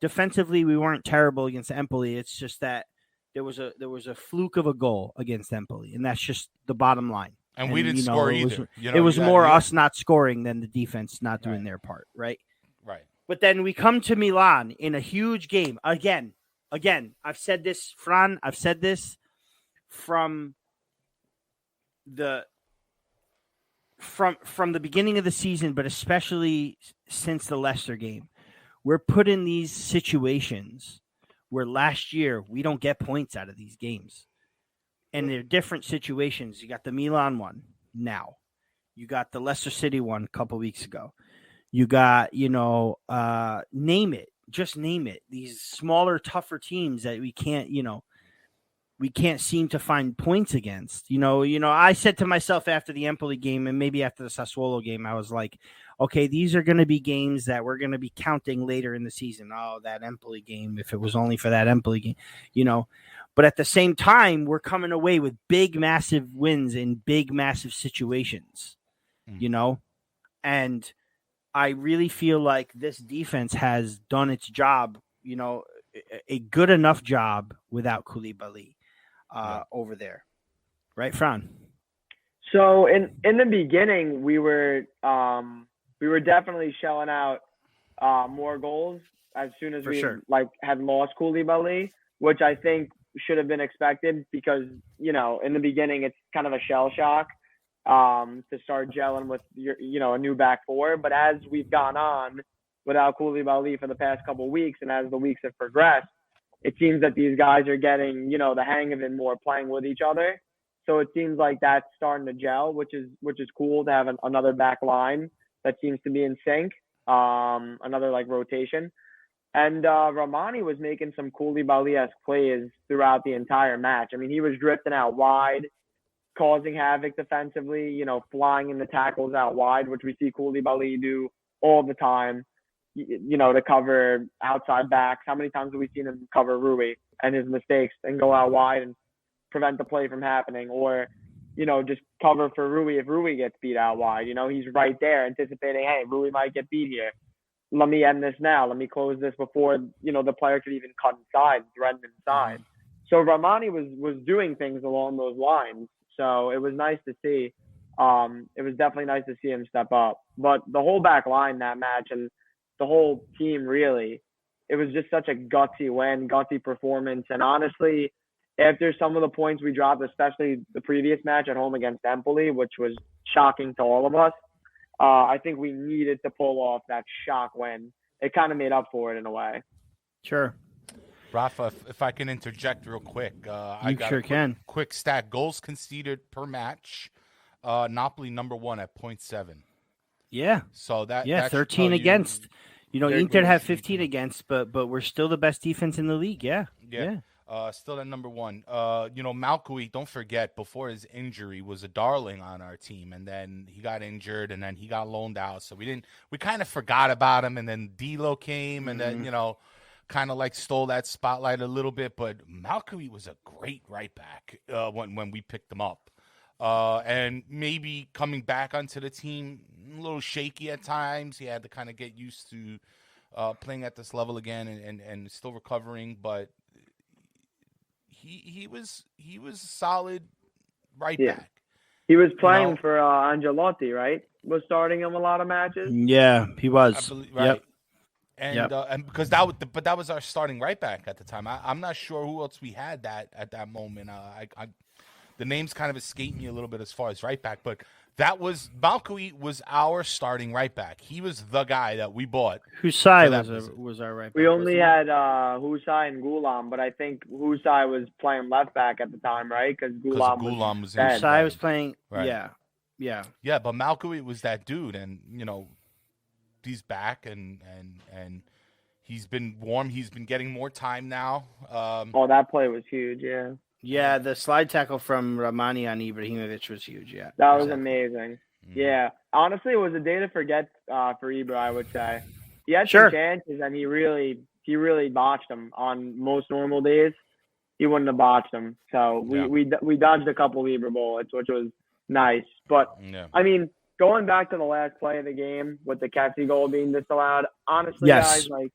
Defensively, we weren't terrible against Empoli. It's just that there was a fluke of a goal against Empoli, and that's just the bottom line. And we didn't score either. It was more us not scoring than the defense not doing their part, right? Right. But then we come to Milan in a huge game again. I've said this, Fran. I've said this from the beginning of the season, but especially since the Leicester game. We're put in these situations where last year we don't get points out of these games. And they're different situations. You got the Milan one now. You got the Leicester City one a couple weeks ago. You got, name it. Just name it. These smaller, tougher teams that we can't seem to find points against. I said to myself after the Empoli game and maybe after the Sassuolo game, I was like, okay, these are going to be games that we're going to be counting later in the season. Oh, that Empoli game, if it was only for that Empoli game, But at the same time, we're coming away with big, massive wins in big, massive situations, And I really feel like this defense has done its job, a good enough job without Koulibaly over there. Right, Fran? So in the beginning, we were definitely shelling out more goals as soon as had lost Koulibaly, which I think should have been expected because, in the beginning, it's kind of a shell shock to start gelling with a new back 4. But as we've gone on without Koulibaly for the past couple of weeks, and as the weeks have progressed, it seems that these guys are getting, the hang of it more, playing with each other. So it seems like that's starting to gel, which is cool to have another back line that seems to be in sync, another rotation. And Romani was making some Koulibaly-esque plays throughout the entire match. I mean, he was drifting out wide, causing havoc defensively, flying in the tackles out wide, which we see Koulibaly do all the time, to cover outside backs. How many times have we seen him cover Rui and his mistakes and go out wide and prevent the play from happening? Or, just cover for Rui if Rui gets beat out wide. He's right there anticipating, hey, Rui might get beat here. Let me end this now. Let me close this before, the player could even cut inside, threaten inside. So Romani was doing things along those lines. So it was nice to see. it was definitely nice to see him step up. But the whole back line that match and the whole team, really, it was just such a gutsy win, gutsy performance. And honestly, after some of the points we dropped, especially the previous match at home against Empoli, which was shocking to all of us, I think we needed to pull off that shock win. It kind of made up for it in a way. Sure. Raffa, if I can interject real quick. I got sure can. Quick stat. Goals conceded per match. Napoli number 1 at 0.7. Yeah. So that 13 against. Inter have 15 Mhm. against, but we're still the best defense in the league. Yeah. Still at number 1. Malcuit, don't forget, before his injury was a darling on our team, and then he got injured, and then he got loaned out. So we kind of forgot about him, and then D'Lo came, and then kind of like stole that spotlight a little bit. But Malcuit was a great right back when we picked him up. And maybe coming back onto the team, a little shaky at times. He had to kind of get used to playing at this level again and still recovering. But he was a solid right back. He was playing for Angelotti, right? Was starting him a lot of matches. Yeah, he was. I believe, right. Yep. And because that was our starting right back at the time. I'm not sure who else we had at that moment. The names kind of escaped me a little bit as far as right back, but Malcuit was our starting right back. He was the guy that we bought. Husai was our right back. We only had Husai and Gulam, but I think Husai was playing left back at the time, right? Because Gulam was dead. Husai was playing. Right. Yeah. But Malcuit was that dude, and he's back and he's been warm. He's been getting more time now. That play was huge. Yeah. Yeah, the slide tackle from Ramani on Ibrahimovic was huge. Yeah, that was amazing. Mm-hmm. Yeah, honestly, it was a day to forget for Ibra. I would say he had some chances, and he really botched them. On most normal days, he wouldn't have botched them. So we dodged a couple Ibra bullets, which was nice. But I mean, going back to the last play of the game with the Kessie goal being disallowed, honestly, guys, like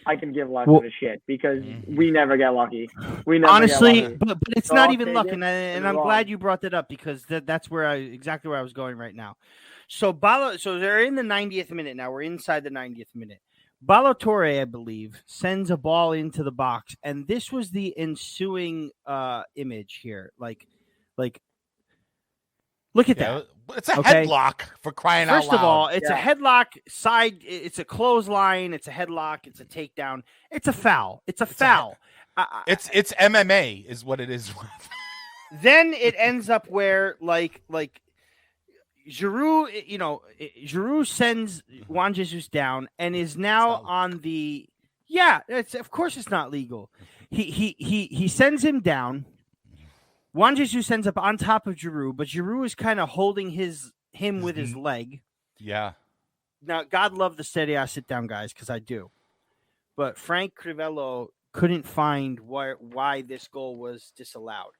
I can give less of a shit because we never get lucky. We never honestly, get lucky. but it's not even luck, and I'm glad you brought that up because that's exactly where I was going right now. So they're in the 90th minute now. We're inside the 90th minute. Ballatore, I believe, sends a ball into the box, and this was the ensuing image here, like. Look at that. It's a headlock for crying out loud. First of all, it's a headlock side. It's a clothesline. It's a headlock. It's a takedown. It's a foul. It's a foul. It's MMA is what it is. Then it ends up where like Giroud, Giroud sends Juan Jesus down and is now on the. Yeah, of course it's not legal. He sends him down. Juan Jesus ends up on top of Giroud, but Giroud is kind of holding him with his leg. Yeah. Now, God love the Serie A sit-down guys, because I do. But Frank Crivello couldn't find why this goal was disallowed.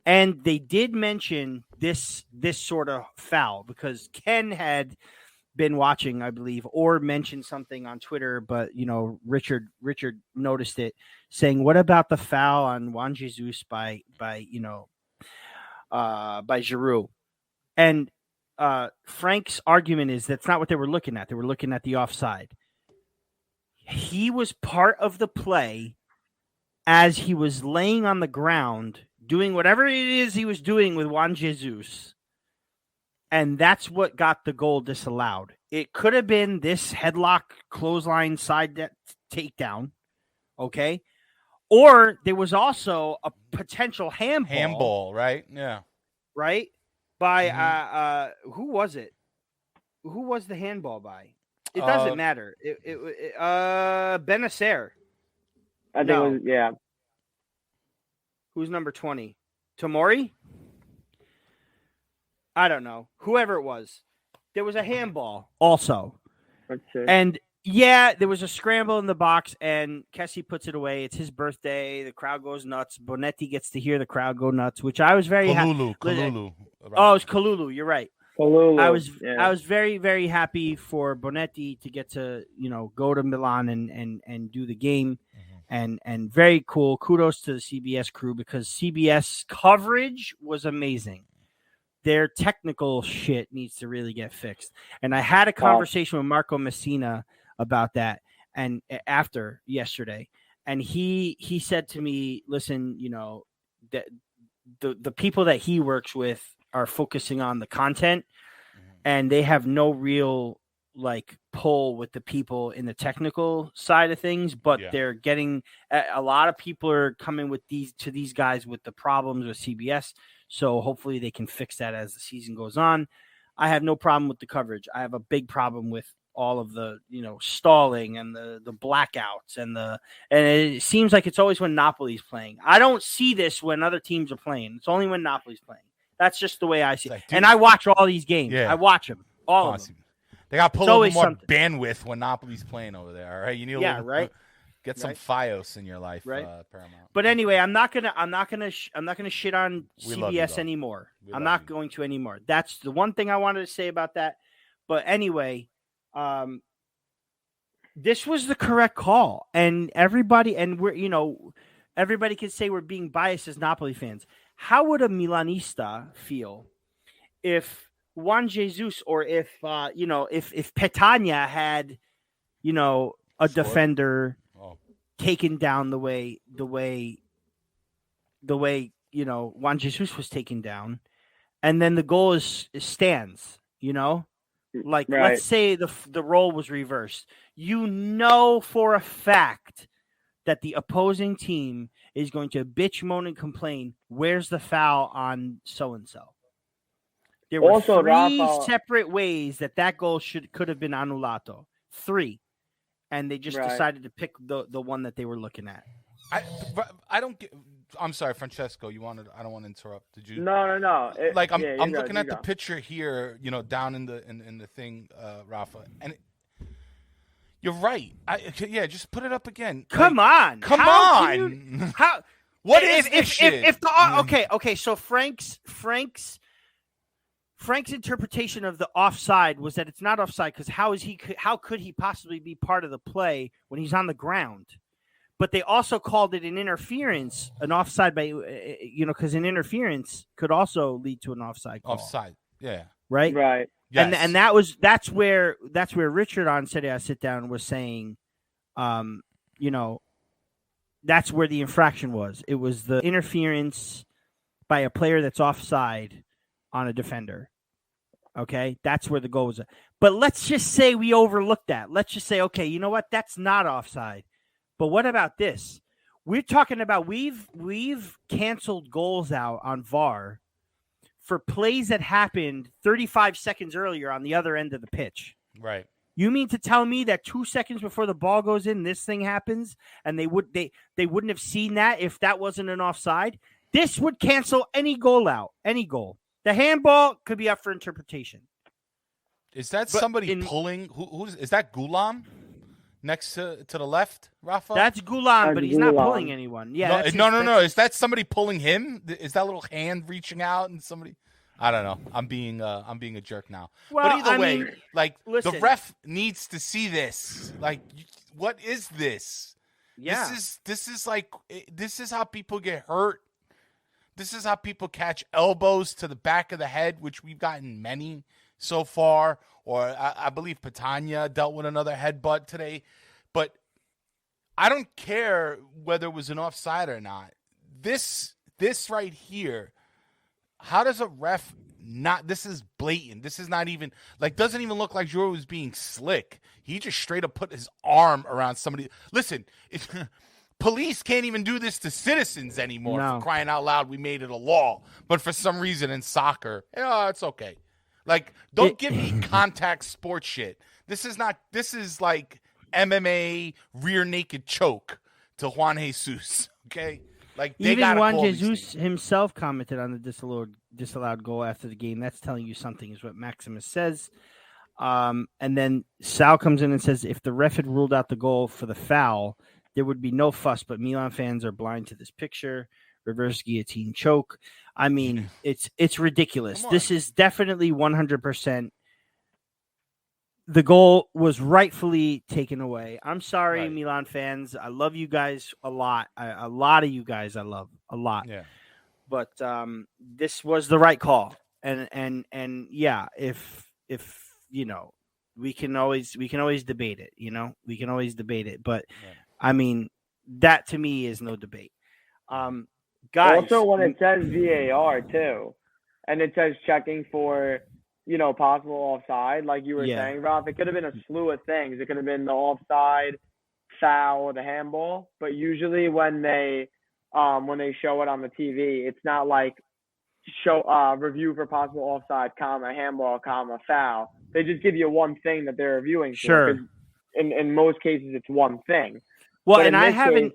And they did mention this sort of foul, because Ken had been watching, I believe, or mentioned something on Twitter, but, Richard noticed it, saying, what about the foul on Juan Jesus by Giroud? And Frank's argument is that's not what they were looking at. They were looking at the offside. He was part of the play as he was laying on the ground doing whatever it is he was doing with Juan Jesus. And that's what got the goal disallowed. It could have been this headlock, clothesline, side takedown, okay? Or there was also a potential handball. Handball, right? Yeah. Right? By who was it? Who was the handball by? It doesn't matter. Benacer. I think it was, yeah. Who's number 20? Tomori? I don't know. Whoever it was. There was a handball also. And there was a scramble in the box, and Kessie puts it away. It's his birthday. The crowd goes nuts. Bonetti gets to hear the crowd go nuts, which I was very happy. Kalulu. Oh, it's Kalulu. You're right. Kalulu. I was very, very happy for Bonetti to get to, go to Milan and do the game. And very cool. Kudos to the CBS crew, because CBS coverage was amazing. their technical shit needs to really get fixed. And I had a conversation with Marco Messina about that, and after yesterday, and he said to me, "Listen, that the people that he works with are focusing on the content, and they have no real pull with the people in the technical side of things, but they're getting a lot of people are coming with these guys with the problems with CBS. So hopefully they can fix that as the season goes on. I have no problem with the coverage. I have a big problem with all of the, stalling and the blackouts and it seems like it's always when Napoli's playing. I don't see this when other teams are playing. It's only when Napoli's playing. That's just the way I see it. And I watch all these games. Yeah. I watch them. All of them. They got to pull a little more bandwidth when Napoli's playing over there. All right, you need get some FiOS in your life, right? Paramount. But anyway, I'm not gonna shit on CBS anymore. I'm not going to anymore. That's the one thing I wanted to say about that. But anyway, this was the correct call, and everybody can say we're being biased as Napoli fans. How would a Milanista feel if Juan Jesus, or if Petagna had, a defender taken down the way Juan Jesus was taken down, and then the goal stands, Right. Let's say the role was reversed. For a fact that the opposing team is going to bitch, moan, and complain. Where's the foul on so and so? There were also, three separate ways that goal could have been annullato. 3. And they just decided to pick the one that they were looking at. I don't get. I'm sorry, Francesco. I don't want to interrupt. Did you? No. I'm looking at the picture here. Down in the thing, Raffa, and you're right. Just put it up again. Come on. How? What is this shit? Okay. So Frank's interpretation of the offside was that it's not offside because how could he possibly be part of the play when he's on the ground? But they also called it an interference, an offside by because an interference could also lead to an offside call. Offside, yeah, right. Yes. And that's where Richard on Saturday I Sit Down was saying, that's where the infraction was. It was the interference by a player that's offside on a defender. Okay, that's where the goal was. But let's just say we overlooked that. Let's just say, okay, you know what? That's not offside. But what about this? We're talking about we've canceled goals out on VAR for plays that happened 35 seconds earlier on the other end of the pitch. Right. You mean to tell me that 2 seconds before the ball goes in, this thing happens, and they wouldn't have seen that if that wasn't an offside? This would cancel any goal out, any goal. The handball could be up for interpretation. Is that somebody pulling? Is that Gulam next to the left, Raffa? That's Gulam, but he's not pulling anyone. Yeah. No. Is that somebody pulling him? Is that little hand reaching out and somebody? I don't know. I'm being a jerk now. Well, but either way, listen, the ref needs to see this. What is this? Yeah. This is how people get hurt. This is how people catch elbows to the back of the head, which we've gotten many so far. Or I believe Petagna dealt with another headbutt today. But I don't care whether it was an offside or not. This right here, how does a ref not? This is blatant. This is not even doesn't even look like Juro was being slick. He just straight up put his arm around somebody. Listen, police can't even do this to citizens anymore. No. For crying out loud, we made it a law. But for some reason in soccer, it's okay. Don't give me contact sports shit. This is like MMA rear naked choke to Juan Jesus. Okay? Even Juan Jesus himself commented on the disallowed goal after the game. That's telling you something, is what Maximus says. And then Sal comes in and says, if the ref had ruled out the goal for the foul, there would be no fuss, but Milan fans are blind to this picture. Reverse guillotine choke. I mean, it's ridiculous. This is definitely 100%. The goal was rightfully taken away. I'm sorry, right. Milan fans. I love you guys a lot. A lot of you guys I love a lot. Yeah. But this was the right call. and yeah, if we can always debate it, we can always debate it, but Right. I mean, that to me is no debate. Guys, Also, when it says VAR too, and it says checking for, possible offside, like you were saying, Raff, it could have been a slew of things. It could have been the offside, foul, or the handball. But usually when they show it on the TV, it's not like review for possible offside, handball, foul. They just give you one thing that they're reviewing for. Sure. In most cases, it's one thing. Well, but and I haven't.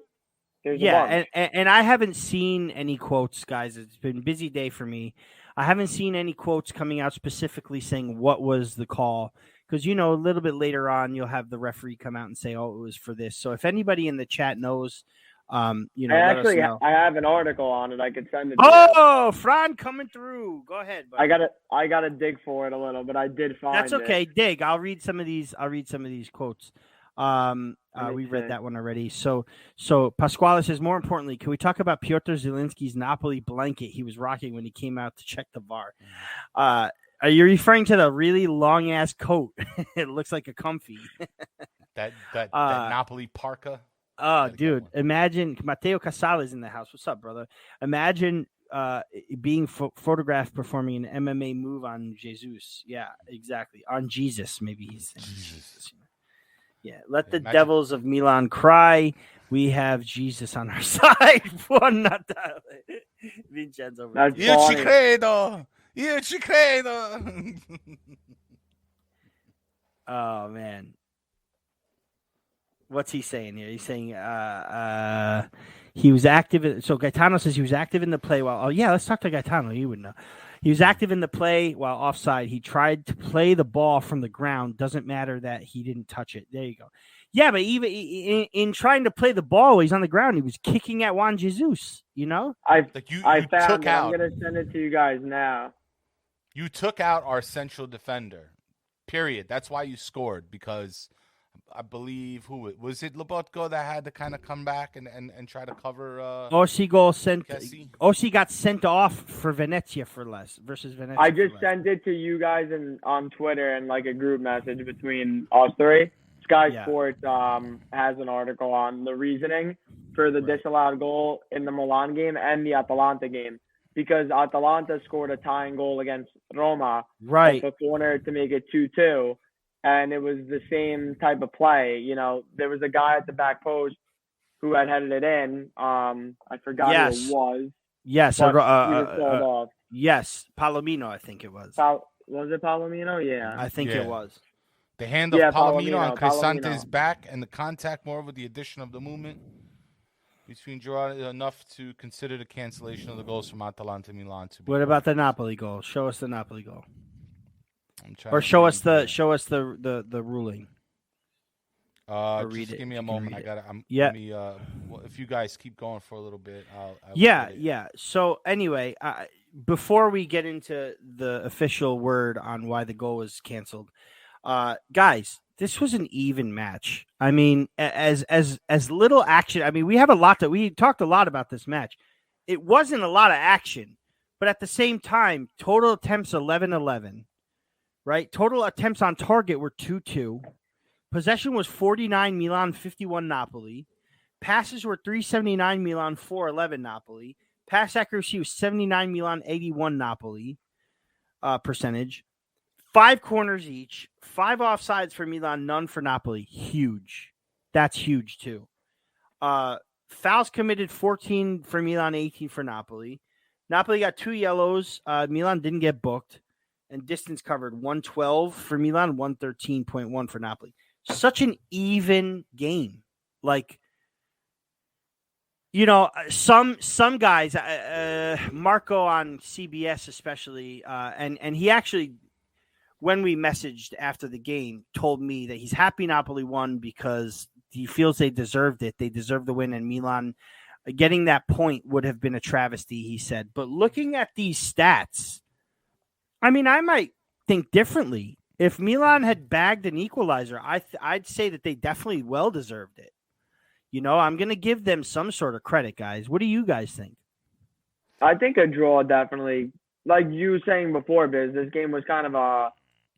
And I haven't seen any quotes, guys. It's been a busy day for me. I haven't seen any quotes coming out specifically saying what was the call. Because, a little bit later on, you'll have the referee come out and say, oh, it was for this. So if anybody in the chat knows, let us know. I have an article on it. I could send it to you. Fran coming through. Go ahead, buddy. I gotta dig for it a little, but I did find That's okay. Dig. I'll read some of these quotes. We read that one already. So Pasquale says, more importantly, can we talk about Piotr Zielinski's Napoli blanket he was rocking when he came out to check the VAR? Are you referring to the really long ass coat? It looks like a comfy. that Napoli parka. Oh, dude! Imagine Matteo Casale in the house. What's up, brother? Imagine being photographed performing an MMA move on Jesus. Yeah, exactly. On Jesus, maybe he's saying Jesus. Yeah, let the devils of Milan cry. We have Jesus on our side. Vincenzo. Io ci credo. Io ci credo. Oh, man. What's he saying here? He's saying he was active. So Gaetano says he was active in the play while. Oh, yeah, let's talk to Gaetano. You would know. He was active in the play while offside. He tried to play the ball from the ground. Doesn't matter that he didn't touch it. There you go. Yeah, but even in trying to play the ball while he's on the ground, he was kicking at Juan Jesus, I found it. I'm going to send it to you guys now. You took out our central defender, period. That's why you scored, because I believe was it Lobotko that had to kind of come back and try to cover Ossi got sent off for Venezia versus Venezia. I just sent it to you guys on Twitter and like a group message between us three. Sky Sports has an article on the reasoning for the disallowed goal in the Milan game and the Atalanta game, because Atalanta scored a tying goal against Roma off the corner to make it 2-2. And it was the same type of play. There was a guy at the back post who had headed it in. I forgot who it was. Yes. He was called off. Yes. Palomino, I think it was. Was it Palomino? Yeah. I think it was. The hand of Palomino on Crisante's back and the contact more with the addition of the movement between Girard enough to consider the cancellation of the goals from Atalanta Milan. What about the Napoli goal? Show us the Napoli goal. Or show us the ruling. Just give me a moment. If you guys keep going for a little bit, yeah. So anyway, before we get into the official word on why the goal was canceled, guys, this was an even match. I mean, as little action. I mean, we talked a lot about this match. It wasn't a lot of action, but at the same time, total attempts 11-11. Right? Total attempts on target were 2-2. Possession was 49 Milan, 51 Napoli. Passes were 379 Milan, 411 Napoli. Pass accuracy was 79 Milan, 81 Napoli percentage. 5 corners each. 5 offsides for Milan, none for Napoli. Huge. That's huge too. Fouls committed 14 for Milan, 18 for Napoli. Napoli got 2 yellows. Milan didn't get booked. And distance covered 112 for Milan, 113.1 for Napoli. Such an even game. Like, some guys, Marco on CBS especially, and he actually, when we messaged after the game, told me that he's happy Napoli won because he feels they deserved it. They deserved the win, and Milan getting that point would have been a travesty, he said. But looking at these stats, I mean, I might think differently. If Milan had bagged an equalizer, I'd say that they definitely well deserved it. I'm going to give them some sort of credit, guys. What do you guys think? I think a draw definitely like you were saying before, Biz, this game was kind of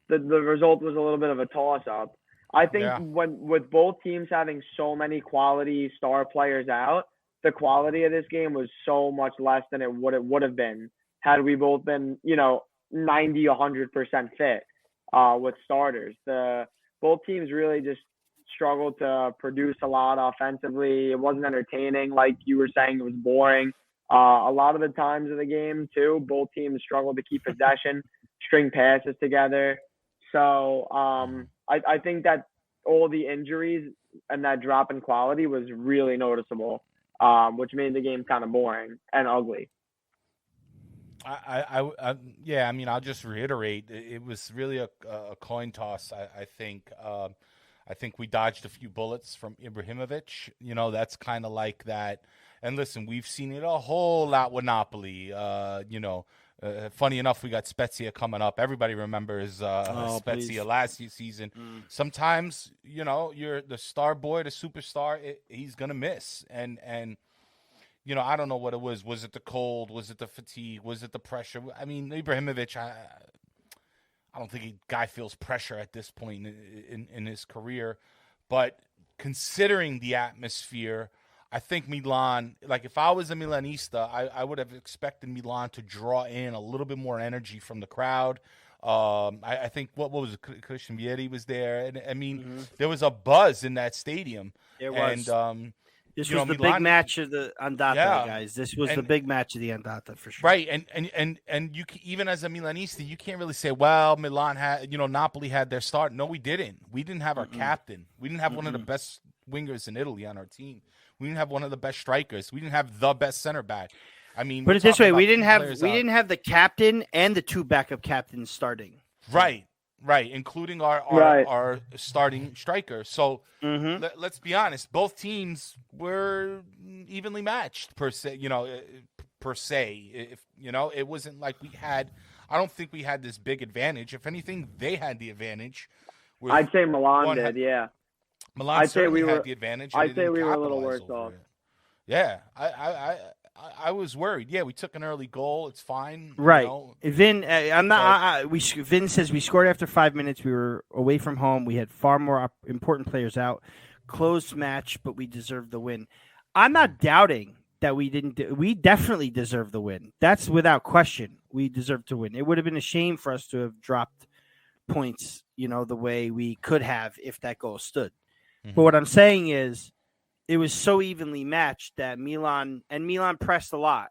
the result was a little bit of a toss-up. I think with both teams having so many quality star players out, the quality of this game was so much less than it would have been had we both been, 90, 100% fit with starters. Both teams really just struggled to produce a lot offensively. It wasn't entertaining, like you were saying. It was boring. A lot of the times of the game, too, both teams struggled to keep possession, string passes together. So I think that all the injuries and that drop in quality was really noticeable, which made the game kind of boring and ugly. I mean, I'll just reiterate. It was really a coin toss. I think. I think we dodged a few bullets from Ibrahimovic. That's kind of like that. And listen, we've seen it a whole lot with Napoli. Funny enough, we got Spezia coming up. Everybody remembers Spezia please. last season. Sometimes, you're the star boy, the superstar. He's gonna miss, and I don't know what it was. Was it the cold? Was it the fatigue? Was it the pressure? I mean, Ibrahimovic, I don't think guy feels pressure at this point in his career. But considering the atmosphere, I think Milan, like if I was a Milanista, I would have expected Milan to draw in a little bit more energy from the crowd. I think, what was it? Christian Vieri was there. And I mean, there was a buzz in that stadium. There was. And, this was the Milan, big match of the Andata, guys. This was the big match of the Andata for sure. Right, and you even as a Milanista, you can't really say, well, Milan had, Napoli had their start. No, we didn't. We didn't have our captain. We didn't have one of the best wingers in Italy on our team. We didn't have one of the best strikers. We didn't have the best center back. I mean, put it this way: we didn't have the captain and the two backup captains starting. Right, including our starting striker. So let's be honest, both teams were evenly matched per se. If it wasn't like we had. I don't think we had this big advantage. If anything, they had the advantage. I'd say Milan did. Yeah. Milan certainly had the advantage. I'd say we were a little worse off. Yeah, I was worried. Yeah, we took an early goal. It's fine. Right. Vin, Vin says we scored after 5 minutes. We were away from home. We had far more important players out. Close match, but we deserved the win. I'm not doubting that we didn't. We definitely deserved the win. That's without question. We deserved to win. It would have been a shame for us to have dropped points, the way we could have if that goal stood. But what I'm saying is, it was so evenly matched that Milan pressed a lot,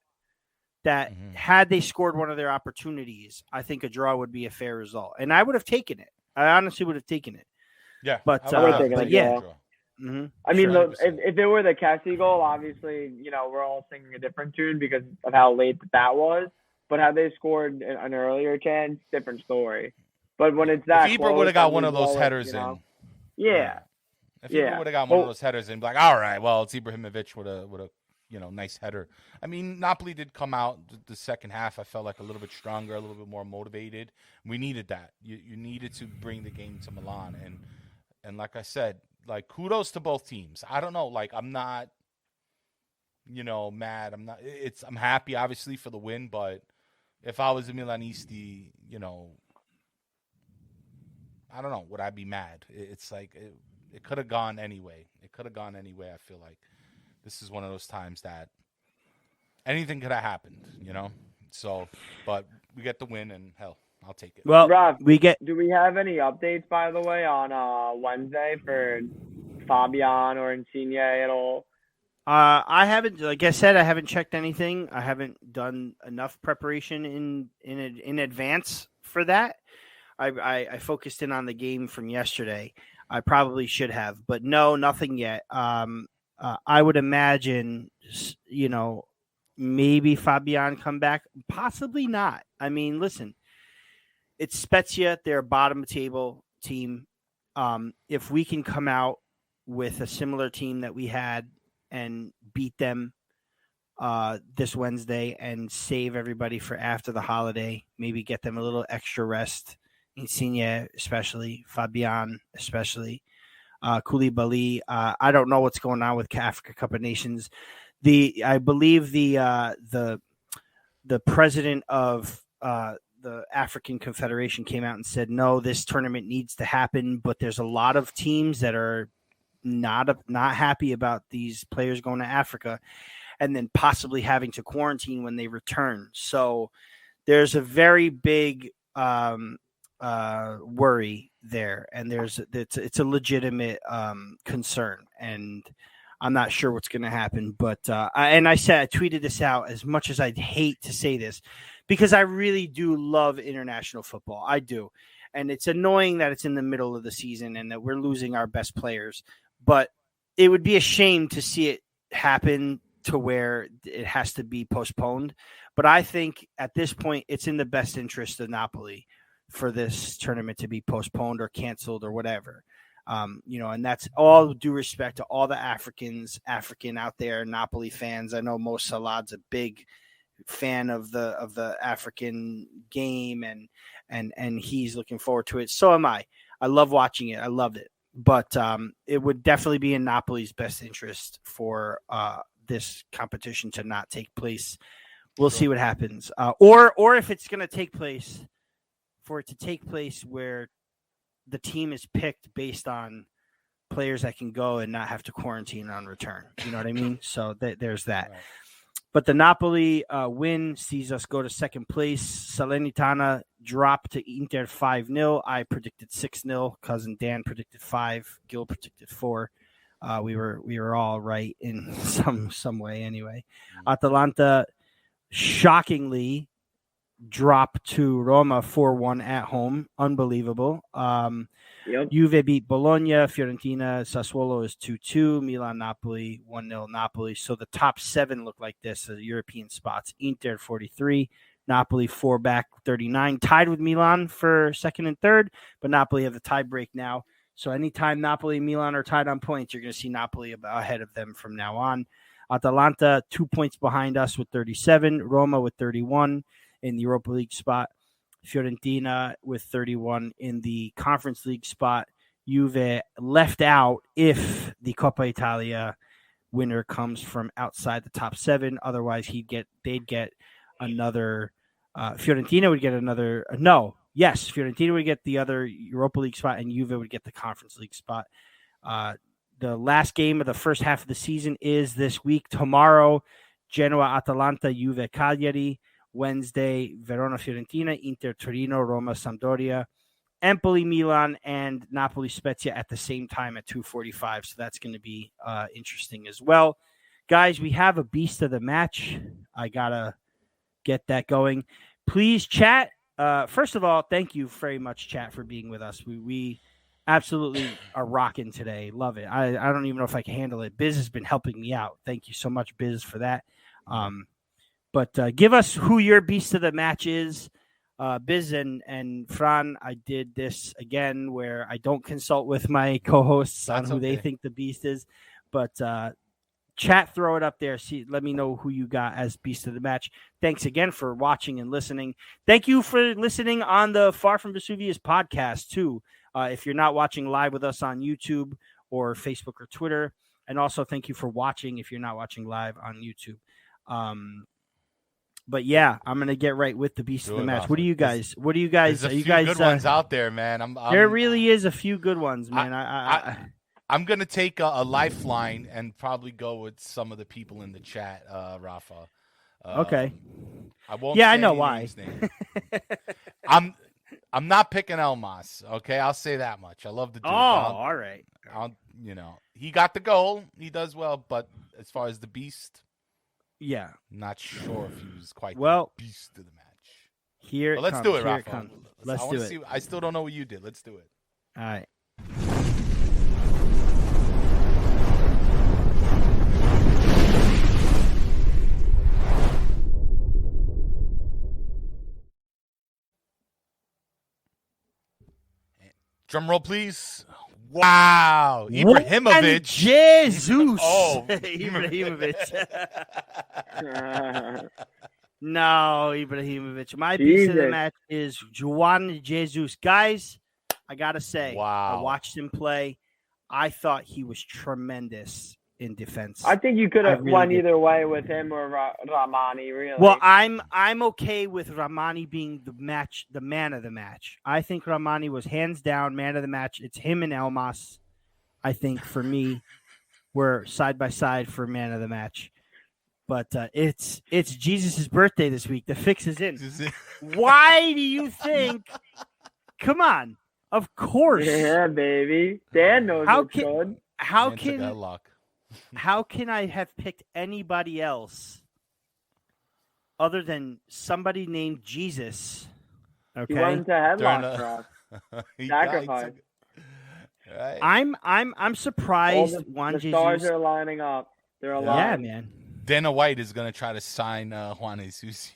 that had they scored one of their opportunities, I think a draw would be a fair result. And I would have taken it. I honestly would have taken it. Yeah. But yeah. I mean, if it were the Kessie goal, obviously, we're all singing a different tune because of how late that was. But had they scored an earlier chance, different story. But when it's that if Ibra would have got one of those headers in. Yeah. If he would have got one of those headers and be like, all right, well, it's Ibrahimovic with a nice header. I mean, Napoli did come out the second half. I felt like a little bit stronger, a little bit more motivated. We needed that. You needed to bring the game to Milan, and like I said, like kudos to both teams. I don't know, like I'm not, mad. I'm happy obviously for the win, but if I was a Milanisti, I don't know, would I be mad? It's like. It could have gone anyway. I feel like this is one of those times that anything could have happened, So, but we get the win, and hell, I'll take it. Well, Raff, do we have any updates, by the way, on Wednesday for Fabian or Insigne at all? I haven't, like I said, I haven't checked anything. I haven't done enough preparation in advance for that. I focused in on the game from yesterday. I probably should have, but no, nothing yet. I would imagine, maybe Fabian come back, possibly not. I mean, listen, it's Spezia. They're a bottom table team. If we can come out with a similar team that we had and beat them this Wednesday and save everybody for after the holiday, maybe get them a little extra rest. Insigne, especially Fabian, especially Koulibaly. I don't know what's going on with Africa Cup of Nations. I believe the president of the African Confederation came out and said, no, this tournament needs to happen, but there's a lot of teams that are not happy about these players going to Africa and then possibly having to quarantine when they return. So there's a very big worry there, and it's a legitimate concern, and I'm not sure what's going to happen. But I tweeted this out, as much as I'd hate to say this, because I really do love international football. I do. And it's annoying that it's in the middle of the season and that we're losing our best players. But it would be a shame to see it happen to where it has to be postponed. But I think at this point, it's in the best interest of Napoli for this tournament to be postponed or canceled or whatever. And that's all due respect to all the African out there, Napoli fans. I know Mo Salah's a big fan of the African game, and he's looking forward to it. So am I. I love watching it. I loved it. But it would definitely be in Napoli's best interest for this competition to not take place. We'll see what happens. Or if it's going to take place, for it to take place where the team is picked based on players that can go and not have to quarantine on return. You know what I mean? So there's that. Right. But the Napoli win sees us go to second place. Salernitana dropped to Inter 5-0. I predicted 6-0. Cousin Dan predicted 5. Gil predicted 4. We were all right in some way anyway. Atalanta shockingly dropped to Roma 4-1 at home. Unbelievable. Juve beat Bologna. Fiorentina, Sassuolo is 2-2. Milan, Napoli, 1-0 Napoli. So the top 7 look like this, the European spots. Inter 43, Napoli 4 back 39, tied with Milan for second and third, but Napoli have the tie break now. So anytime Napoli and Milan are tied on points, you're going to see Napoli ahead of them from now on. Atalanta 2 points behind us with 37, Roma with 31 in the Europa League spot. Fiorentina with 31 in the Conference League spot. Juve left out if the Coppa Italia winner comes from outside the top 7. Otherwise, they'd get another. Fiorentina would get another. Fiorentina would get the other Europa League spot, and Juve would get the Conference League spot. The last game of the first half of the season is this week. Tomorrow, Genoa, Atalanta, Juve, Cagliari. Wednesday, Verona, Fiorentina, Inter, Torino, Roma, Sampdoria, Empoli, Milan, and Napoli, Spezia at the same time at 2:45. So that's going to be interesting as well. Guys, we have a beast of the match. I got to get that going. Please chat. First of all, thank you very much, chat, for being with us. We absolutely are rocking today. Love it. I don't even know if I can handle it. Biz has been helping me out. Thank you so much, Biz, for that. But give us who your beast of the match is. Biz and Fran, I did this again where I don't consult with my co-hosts on who they think the beast is. But chat, throw it up there. Let me know who you got as beast of the match. Thanks again for watching and listening. Thank you for listening on the Far From Vesuvius podcast, too. If you're not watching live with us on YouTube or Facebook or Twitter. And also thank you for watching if you're not watching live on YouTube. But yeah, I'm gonna get right with the beast of the match. What do you guys? There's a few good ones out there, man. There really is a few good ones, man. I'm gonna take a lifeline and probably go with some of the people in the chat, Raffa. Okay. I won't. Yeah, I know why. I'm not picking Elmas. Okay, I'll say that much. I love the dude. All right. He got the goal. He does well, but as far as the beast. Yeah. Not sure if he was quite the beast of the match. Let's do it, Rafa. Let's do it. See, I still don't know what you did. Let's do it. All right. Drum roll, please. Wow, Ibrahimovic. Jesus. Ibrahimovic. No, Ibrahimovic. My piece of the match is Juan Jesus. Guys, I got to say, I watched him play. I thought he was tremendous. in defense. I think you could have really won did. either way with him or Ramani. Really. Well, I'm okay with Ramani being the man of the match. I think Ramani was hands down man of the match. It's him and Elmas. I think for me, we're side by side for man of the match. But it's Jesus' birthday this week. The fix is in. Why do you think? Come on, of course. Yeah, baby. Dan knows what's good. How can I have picked anybody else other than somebody named Jesus? Okay, He went to headlock sacrifice. Right. I'm surprised. The stars are lining up. They're aligned. Yeah, man. Dana White is gonna try to sign Juan Jesus.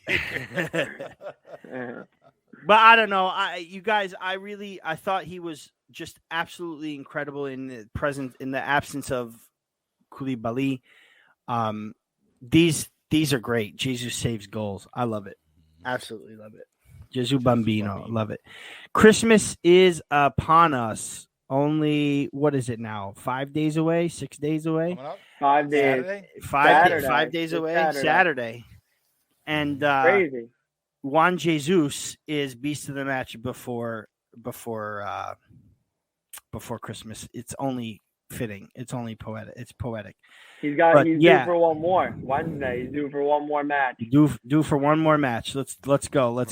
But I don't know. You guys, I thought he was just absolutely incredible in the absence of Koulibaly. These are great. Jesus saves goals. I love it. Absolutely love it. Jesus Bambino. Love it. Christmas is upon us. Only, what is it now? 5 days away? 6 days away? 5 days. Saturday. 5 days away? Saturday. And crazy. Juan Jesus is beast of the match before Christmas. It's only fitting. It's only poetic. It's poetic. He's due for one more Wednesday. He's due for one more match. Due for one more match. Let's go.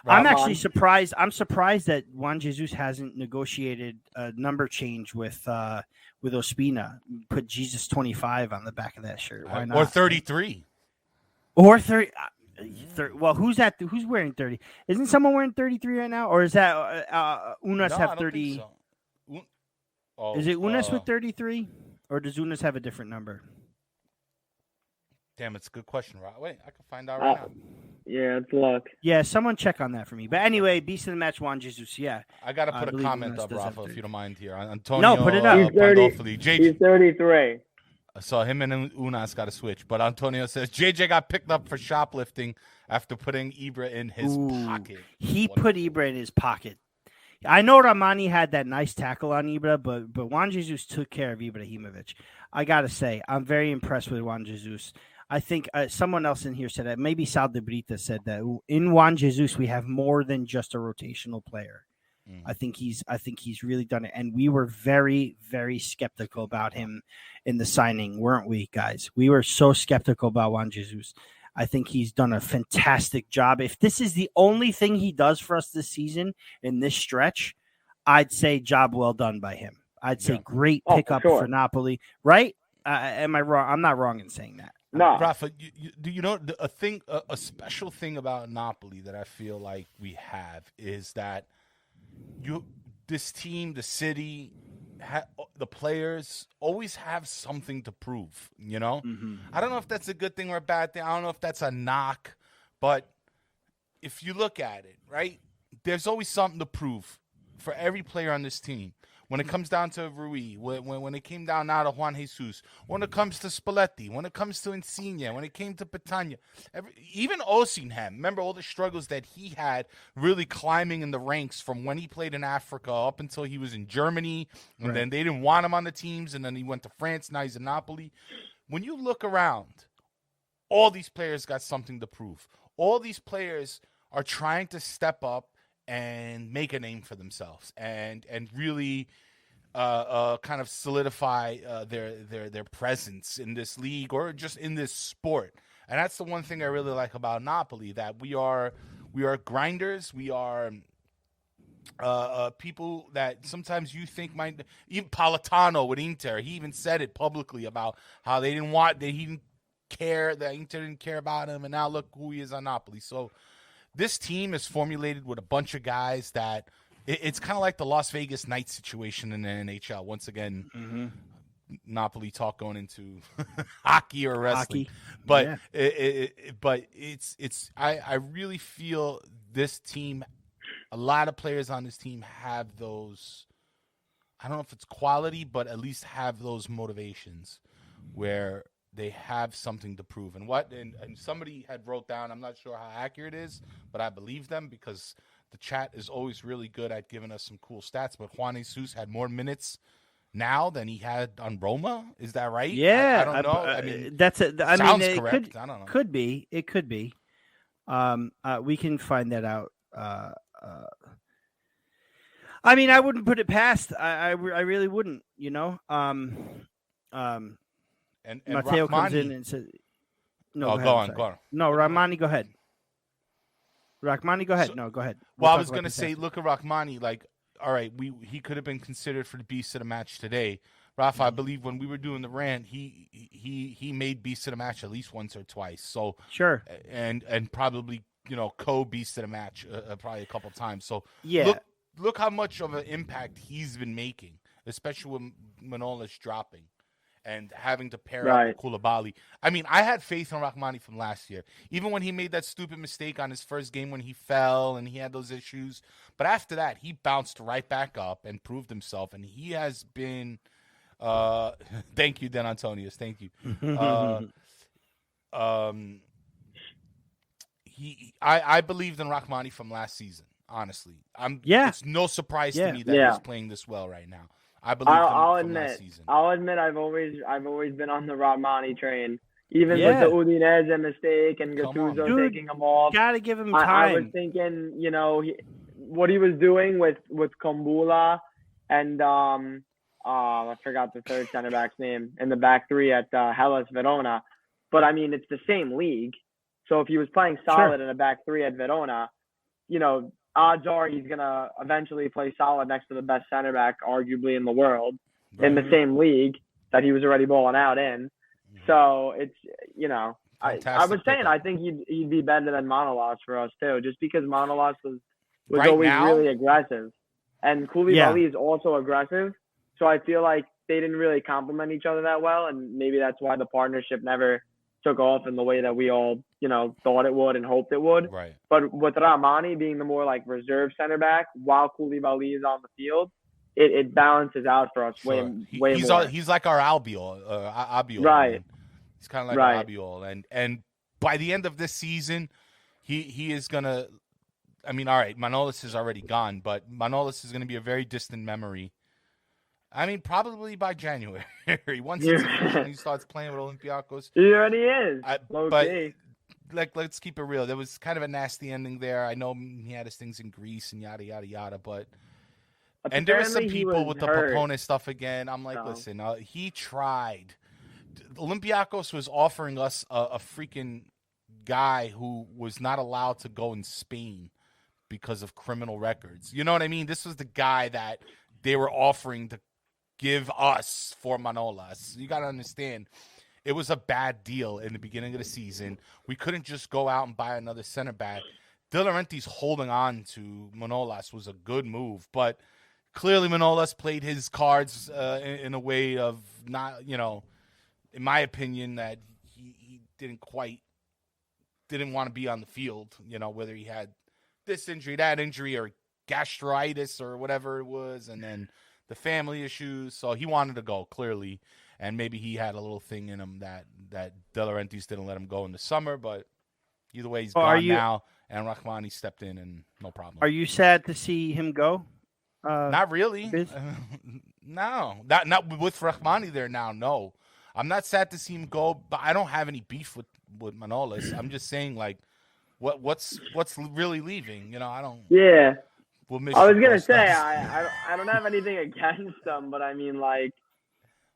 I'm actually surprised. I'm surprised that Juan Jesus hasn't negotiated a number change with Ospina. Put Jesus 25 on the back of that shirt. Why not? Or 33. Or 30. Well, who's wearing 30? Isn't someone wearing 33 right now, or is that Unas have 30? Is it Unas with 33, or does Unas have a different number? Damn, it's a good question, Rob. Wait, I can find out right now. Yeah, it's luck. Yeah, someone check on that for me. But anyway, beast of the match, Juan Jesus. Yeah, I gotta put a comment up, Raffa, if you don't mind here. Antonio, no, put it up. He's 33. So him and Unas got to switch. But Antonio says JJ got picked up for shoplifting after putting Ibra in his pocket. He put Ibra in his pocket. I know Ramani had that nice tackle on Ibra, but Juan Jesus took care of Ibrahimovic. I got to say, I'm very impressed with Juan Jesus. I think someone else in here said that. Maybe Sal de Brita said that in Juan Jesus, we have more than just a rotational player. I think he's really done it. And we were very, very skeptical about him in the signing, weren't we, guys? We were so skeptical about Juan Jesus. I think he's done a fantastic job. If this is the only thing he does for us this season in this stretch, I'd say job well done by him. I'd say great pickup for Napoli, right? Am I wrong? I'm not wrong in saying that. No, Raffa, do you know a special thing about Napoli that I feel like we have is that this team, the city, the players always have something to prove, you know? Mm-hmm. I don't know if that's a good thing or a bad thing. I don't know if that's a knock, but if you look at it, right, there's always something to prove for every player on this team. When it comes down to Rui, when it came down now to Juan Jesus, when it comes to Spalletti, when it comes to Insigne, when it came to Petagna, even Osimhen, remember all the struggles that he had really climbing in the ranks from when he played in Africa up until he was in Germany, and then they didn't want him on the teams, and then he went to France, now he's in Napoli. When you look around, all these players got something to prove. All these players are trying to step up and make a name for themselves and really kind of solidify their presence in this league or just in this sport. And that's the one thing I really like about Napoli, that we are grinders. We are people that sometimes you think might, even Politano with Inter, he even said it publicly about how he didn't care, that Inter didn't care about him, and now look who he is on Napoli. So this team is formulated with a bunch of guys that it's kind of like the Las Vegas Knights situation in the NHL. Once again, Napoli talk going into hockey or wrestling, but I really feel this team, a lot of players on this team have those. I don't know if it's quality, but at least have those motivations where they have something to prove. And somebody had wrote down, I'm not sure how accurate it is, but I believe them because the chat is always really good at giving us some cool stats. But Juan Jesus had more minutes now than he had on Roma. Is that right? Yeah, I don't know. I mean, that's it. I sounds mean, it correct. I don't know. Could be. It could be. We can find that out. I mean, I wouldn't put it past. I really wouldn't. You know. And Matteo Rachmani comes in and says, "No, go on. No, Rahmani, go ahead. Rahmani, go ahead. No, go ahead. Well, I was going to say, look at Rachmani. Like, all right, he could have been considered for the beast of the match today. Rafa, I believe when we were doing the rant, he made beast of the match at least once or twice. So sure, and probably co-beast of the match probably a couple times. So yeah, look how much of an impact he's been making, especially with Manolas dropping and having to pair up with Koulibaly. I mean, I had faith in Rachmani from last year, even when he made that stupid mistake on his first game when he fell and he had those issues. But after that, he bounced right back up and proved himself, and he has been. Thank you, Dan Antonius. Thank you. I believed in Rachmani from last season. Honestly, it's no surprise to me that he's playing this well right now. I believe from last season. I'll admit I've always been on the Rahmani train, even with the Udinese mistake and Gattuso taking him off. Gotta give him time. I was thinking, what he was doing with Kumbula and I forgot the third center back's name in the back three at Hellas Verona, but I mean it's the same league. So if he was playing solid in a back three at Verona, odds are he's going to eventually play solid next to the best center back, arguably in the world, in the same league that he was already balling out in. So it's, I was saying I think he'd be better than Manolas for us too, just because Manolas was always really aggressive. And Koulibaly is also aggressive. So I feel like they didn't really complement each other that well, and maybe that's why the partnership never took off in the way that we all, thought it would and hoped it would. Right. But with Rahmani being the more like reserve center back while Koulibaly is on the field, it balances out for us way more. He's like our Albiol. Right. He's kind of like our Albiol. And by the end of this season, he is going to – I mean, all right, Manolas is already gone, but Manolas is going to be a very distant memory. I mean, probably by January. Once he starts playing with Olympiacos. He already is. But let's keep it real. There was kind of a nasty ending there. I know he had his things in Greece and yada, yada, yada. But and there were some people with the Papone stuff again. I'm like, listen, he tried. Olympiacos was offering us a freaking guy who was not allowed to go in Spain because of criminal records. You know what I mean? This was the guy that they were offering to give us for Manolas. You got to understand, it was a bad deal in the beginning of the season. We couldn't just go out and buy another center back. De Laurentiis holding on to Manolas was a good move, but clearly Manolas played his cards in a way of not, in my opinion, that he didn't want to be on the field, whether he had this injury, that injury, or gastritis or whatever it was, and then the family issues. So he wanted to go, clearly, and maybe he had a little thing in him that De Laurentiis didn't let him go in the summer, but either way, he's gone now, and Rachmani stepped in, and no problem. Are you sad to see him go? Not really. No. Not with Rachmani there now, no. I'm not sad to see him go, but I don't have any beef with Manolas. I'm just saying, like, what's really leaving? I don't. Yeah. We'll miss I was gonna say I don't have anything against him, but I mean, like,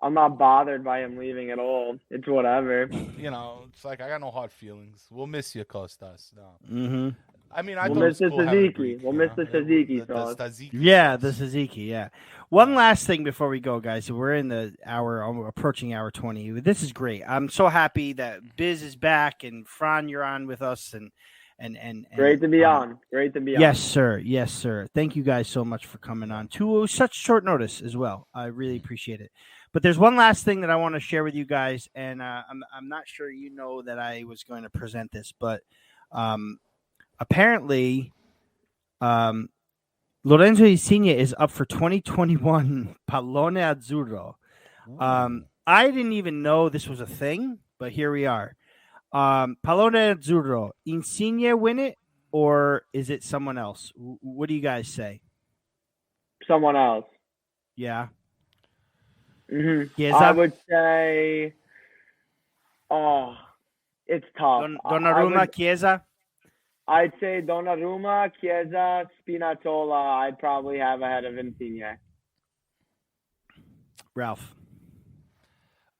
I'm not bothered by him leaving at all. It's whatever. It's like I got no hard feelings. We'll miss you, Kostas. No. Mm-hmm. I mean, we'll miss the Tzatziki. We'll miss the Tzatziki sauce. Yeah, the Tzatziki. Yeah. One last thing before we go, guys. We're in the hour, approaching hour 20. This is great. I'm so happy that Biz is back and Fran, you're on with us, and great to be on. Great to be on. Yes, sir. Yes, sir. Thank you guys so much for coming on to such short notice as well. I really appreciate it. But there's one last thing that I want to share with you guys, and I'm not sure you know that I was going to present this, but apparently Lorenzo Insigne is up for 2021 Pallone Azzurro. I didn't even know this was a thing, but here we are. Pallone Azzurro, Insigne win it, or is it someone else? What do you guys say? Someone else. Yeah. Mm-hmm. I would say, it's tough. Donnarumma, Chiesa? I'd say Donnarumma, Chiesa, Spinazzola, I'd probably have ahead of Insigne. Ralph?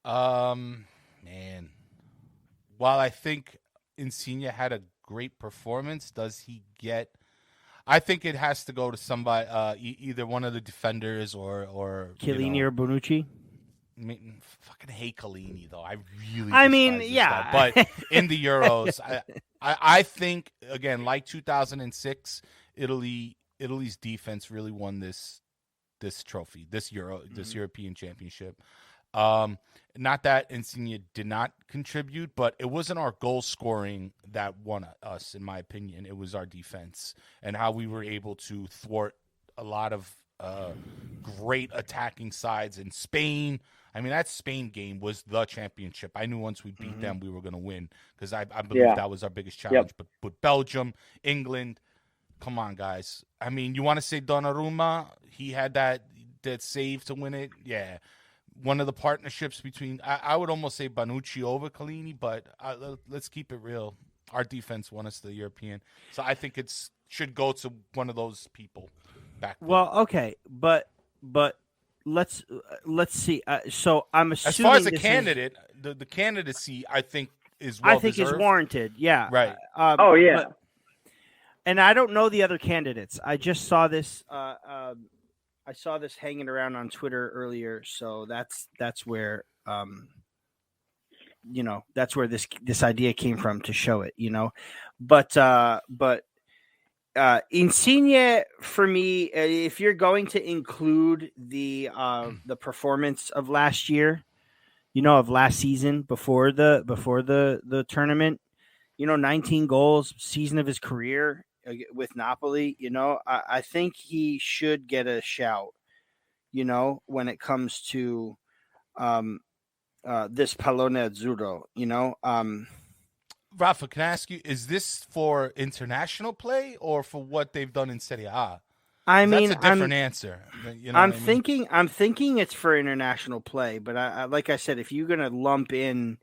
Man. While I think Insigne had a great performance, does he get... I think it has to go to somebody, either one of the defenders or Chiellini or Bonucci. I mean, fucking hate Chiellini though. I really. Yeah. But in the Euros, I think again, like 2006, Italy's defense really won this trophy, this European Championship. Not that Insigne did not contribute, but it wasn't our goal scoring that won us, in my opinion. It was our defense and how we were able to thwart a lot of great attacking sides in Spain. I mean, that Spain game was the championship. I knew once we beat them, we were going to win because I believe that was our biggest challenge. Yep. But Belgium, England, come on, guys. I mean, you want to say Donnarumma? He had that save to win it. Yeah. One of the partnerships between, I would almost say Bonucci over Chiellini, but let's keep it real. Our defense won us the European. So I think it should go to one of those people back then. Well, okay, but let's see. So I'm assuming as far as the candidate, the candidacy, I think is warranted. Yeah. Right. Oh yeah. And I don't know the other candidates. I just saw this. I saw this hanging around on Twitter earlier, so that's where that's where this idea came from to show it, but Insigne for me, if you're going to include the performance of last year, of last season before the tournament, 19 goals, season of his career with Napoli, I think he should get a shout, when it comes to this Pallone Azzurro, Raffa, can I ask you, is this for international play or for what they've done in Serie A? That's a different answer. I'm thinking it's for international play, but I like I said, if you're gonna lump in,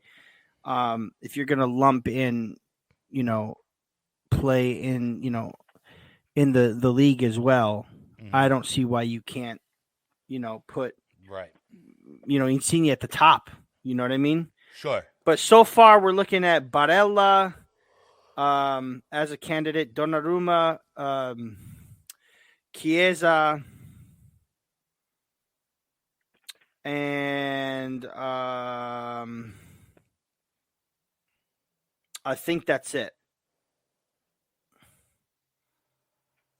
play in, in the league as well, I don't see why you can't, put Insigne at the top. You know what I mean? Sure. But so far, we're looking at Barella as a candidate, Donnarumma, Chiesa, and I think that's it.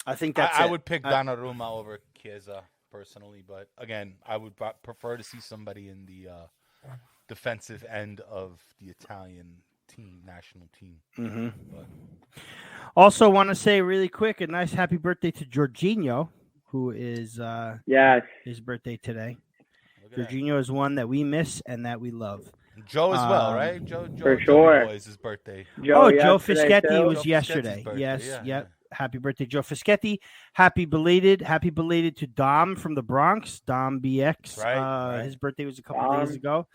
I would pick Donnarumma over Chiesa personally, but again, I would prefer to see somebody in the defensive end of the Italian national team. Mm-hmm. Also, want to say really quick a nice happy birthday to Jorginho, who is his birthday today. Jorginho is one that we miss and that we love. Joe as well, right? Joe for sure. Is his birthday. Joe Fischetti was yesterday. Yes, yep. Happy birthday, Joe Fischetti. Happy belated to Dom from the Bronx, Dom BX. Right. His birthday was a couple days ago.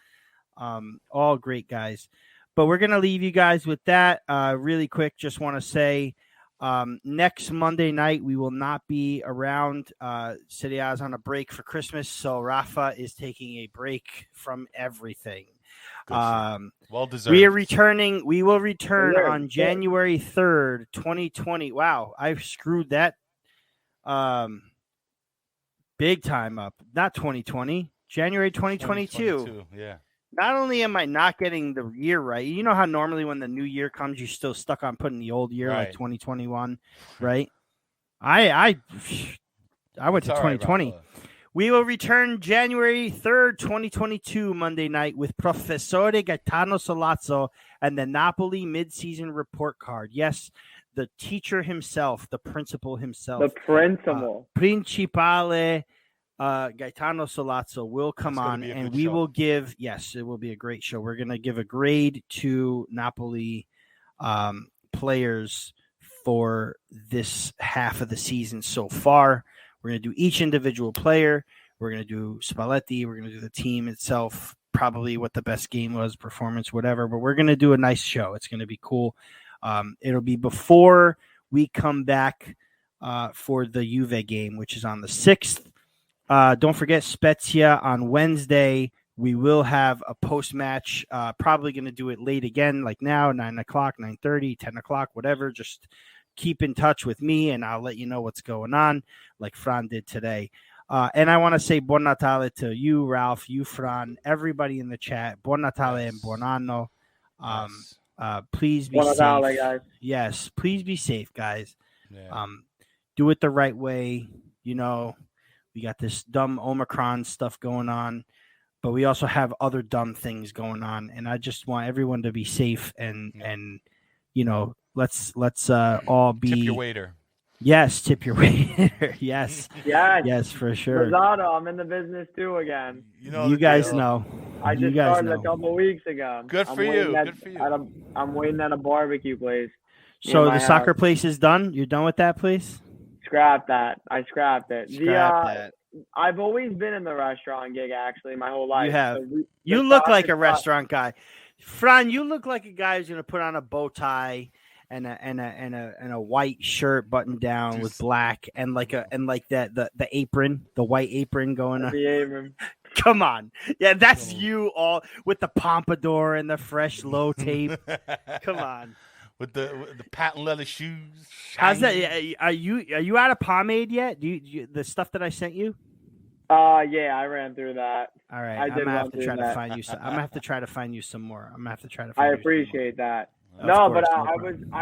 All great guys. But we're going to leave you guys with that. Really quick, just want to say next Monday night, we will not be around. Serie A is on a break for Christmas, so Raffa is taking a break from everything. Well deserved. We will return on January 3rd, 2020. Wow, I screwed that big time up. Not 2020, January 2022. Yeah. Not only am I not getting the year right, you know how normally when the new year comes, you're still stuck on putting the old year, like 2021, right? I went to 2020. Right, we will return January 3rd, 2022, Monday night with Professore Gaetano Solazzo and the Napoli mid-season report card. Yes, the teacher himself, the principal himself. The principal. Principale Gaetano Solazzo will come on and we will give, it will be a great show. We're going to give a grade to Napoli players for this half of the season so far. We're going to do each individual player. We're going to do Spalletti. We're going to do the team itself, probably what the best game was, performance, whatever. But we're going to do a nice show. It's going to be cool. It'll be before we come back for the Juve game, which is on the 6th. Don't forget Spezia on Wednesday. We will have a post-match, probably going to do it late again, like now, 9 o'clock, 9:30, 10 o'clock, whatever. Just keep in touch with me, and I'll let you know what's going on, like Fran did today. And I want to say Buon Natale to you, Ralph, you, Fran, everybody in the chat. Buon Natale and Buon Anno. Please be Buon safe. Natale, guys. Yes, please be safe, guys. Yeah. Do it the right way. You know, we got this dumb Omicron stuff going on, but we also have other dumb things going on. And I just want everyone to be safe and you know, let's all be. Tip your waiter. Yes, tip your waiter. Yes, for sure. Bizzarro, I'm in the business too again. You guys know. I just started a couple weeks ago. Good for you. I'm waiting at a barbecue place. So the soccer place is done? You're done with that place? Scrap that. I scrapped it. Scrap that. I've always been in the restaurant gig, actually, my whole life. You have. So you look like a restaurant guy. Fran, you look like a guy who's going to put on a bow tie and a white shirt buttoned down with black and the apron, the white apron going on. The apron. Come on. Yeah, that's you all with the pompadour and the fresh low tape. Come on. With the patent leather shoes. How's that? Are you out of pomade yet? Do you the stuff that I sent you? Yeah, I ran through that. All right, I'm gonna have to try to find you some. I'm gonna have to try to find you some more. I'm gonna have to try to. Find I appreciate that. I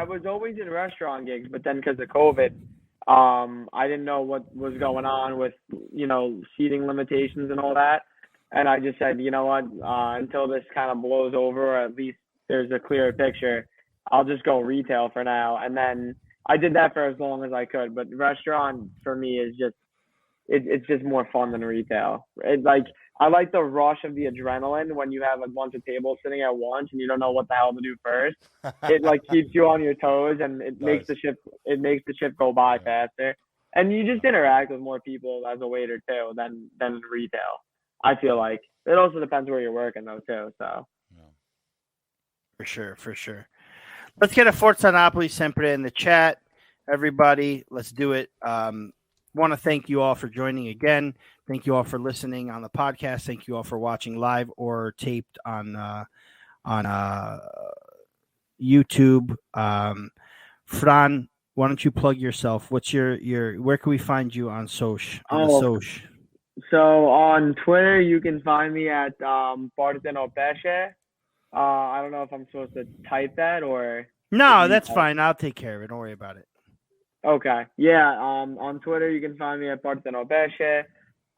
was always in restaurant gigs, but then because of COVID, I didn't know what was going on with seating limitations and all that, and I just said, you know what, until this kind of blows over, or at least there's a clearer picture, I'll just go retail for now. And then I did that for as long as I could. But restaurant for me is just it's just more fun than retail. I like the rush of the adrenaline when you have a bunch of tables sitting at once and you don't know what the hell to do first. It keeps you on your toes and it makes the shift go by faster. And you just interact with more people as a waiter too than in retail. I feel like it also depends where you're working though too. So for sure. Let's get a Forza Napoli sempre in the chat. Everybody, let's do it. Want to thank you all for joining again. Thank you all for listening on the podcast. Thank you all for watching live or taped on YouTube. Fran, why don't you plug yourself? What's your where can we find you on Soch? So on Twitter, you can find me at patrenopei. I don't know if I'm supposed to type that or. No, that's fine. I'll take care of it. Don't worry about it. Okay. Yeah. On Twitter, you can find me at patrenopei.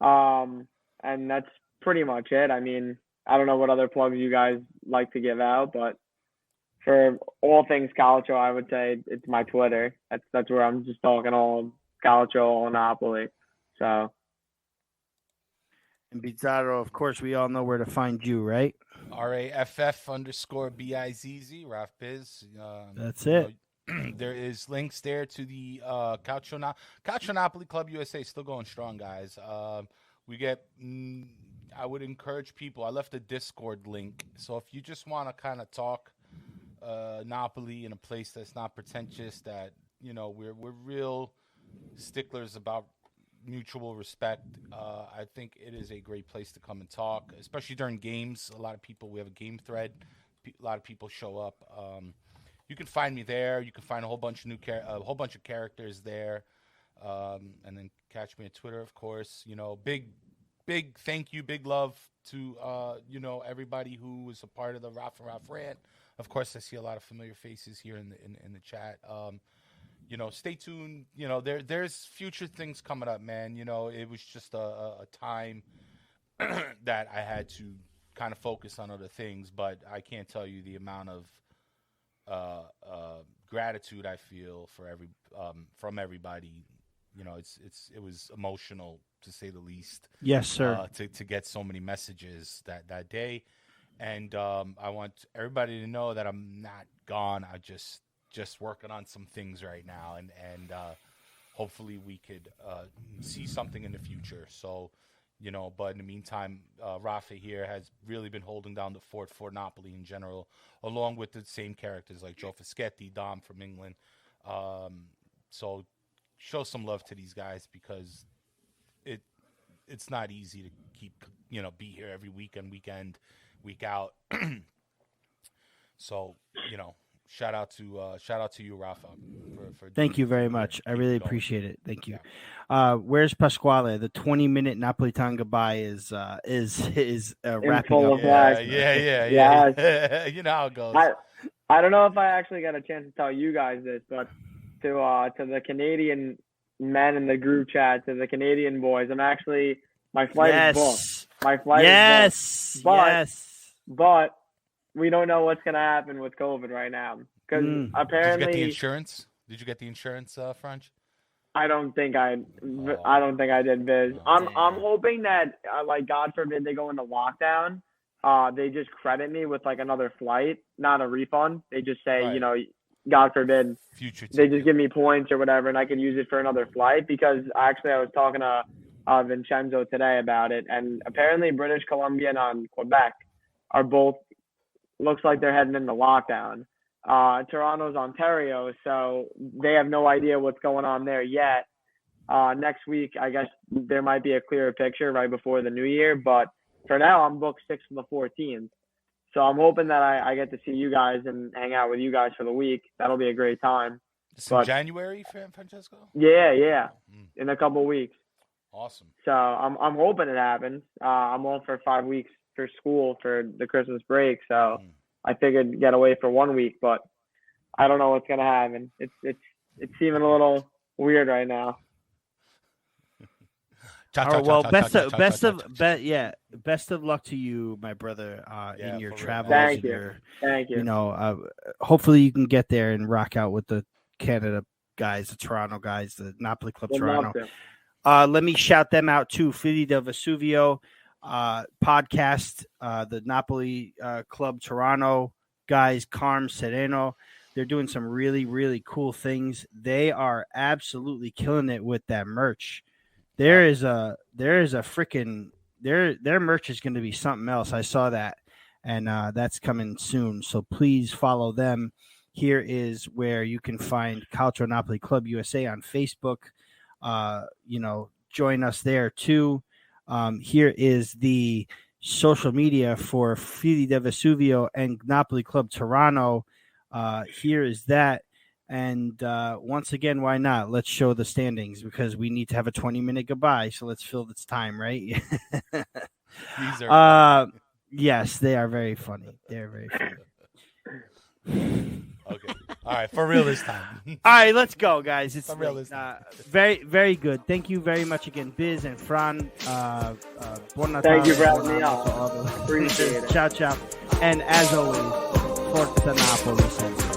And that's pretty much it. I mean, I don't know what other plugs you guys like to give out, but for all things Calcio, I would say it's my Twitter. That's where I'm just talking all Calcio, all Napoli. So. And Bizzarro, of course, we all know where to find you, right? RAFF_BIZZ, Raff Biz. That's it. There is links there to the Calcio Napoli Club USA. Still going strong, guys. We get. I would encourage people. I left a Discord link, so if you just want to kind of talk Napoli in a place that's not pretentious, that we're real sticklers about mutual respect. I think it is a great place to come and talk, especially during games. A lot of people. We have a game thread. A lot of people show up. You can find me there. You can find a whole bunch of characters there, and then catch me on Twitter, of course. Big thank you, big love to everybody who was a part of the Raff N Raff rant. Of course, I see a lot of familiar faces here in the chat. Stay tuned. There's future things coming up, man. It was just a time that I had to kind of focus on other things, but I can't tell you the amount of gratitude I feel for from everybody. It was emotional to say the least. Yes, sir. To get so many messages that day, and I want everybody to know that I'm not gone. I just working on some things right now, and hopefully we could see something in the future. So, But in the meantime, Raffa here has really been holding down the fort for Napoli in general, along with the same characters like Joe Fischetti, Dom from England. So show some love to these guys because it's not easy to keep, be here every weekend, week out. So, shout out to you, Raffa. For Thank you very much. I really appreciate it. Thank you. Yeah. Where's Pasquale? The 20-minute Napolitan goodbye is wrapping up. Yeah. You know how it goes. I don't know if I actually got a chance to tell you guys this, but to the Canadian men in the group chat, to the Canadian boys, my flight is booked. My flight is booked. But we don't know what's gonna happen with COVID right now because apparently. Did you get the insurance? Did you get the insurance, French? I don't think I did, Biz. I'm hoping that God forbid they go into lockdown. They just credit me with another flight, not a refund. They just say, God forbid, they just give me points or whatever, and I can use it for another flight. Because I was talking to Vincenzo today about it, and apparently British Columbia and Quebec are both. Looks like they're heading into lockdown. Toronto's Ontario, so they have no idea what's going on there yet. Next week, I guess there might be a clearer picture right before the new year, but for now, I'm booked 6th to the 14th. So I'm hoping that I get to see you guys and hang out with you guys for the week. That'll be a great time. In January, Francesco? Yeah. In a couple of weeks. Awesome. So I'm hoping it happens. I'm off for 5 weeks for school for the Christmas break, so I figured get away for 1 week, but I don't know what's gonna happen. It's seeming a little weird right now. Best of luck to you, my brother, in your travels. Thank you. Thank you. Hopefully you can get there and rock out with the Canada guys, the Toronto guys, the Napoli Club Toronto. Let me shout them out too. Fili del Vesuvio podcast, the Napoli Club Toronto guys, Carm Sereno. They're doing some really, really cool things. They are absolutely killing it with that merch. There is a freaking their merch is going to be something else. I saw that, and that's coming soon. So please follow them. Here is where you can find Calcio Napoli Club USA on Facebook. Join us there too. Here is the social media for Fili del Vesuvio and Napoli Club Toronto. Here is that. And once again, why not? Let's show the standings because we need to have a 20-minute goodbye. So let's fill this time, right? These are yes, they are very funny. They're very funny. Okay. All right. For real this time. All right. Let's go, guys. It's very, very good. Thank you very much again, Biz and Fran. Thank you for having me on. Appreciate it. Ciao, ciao. And as always, Forza Napoli.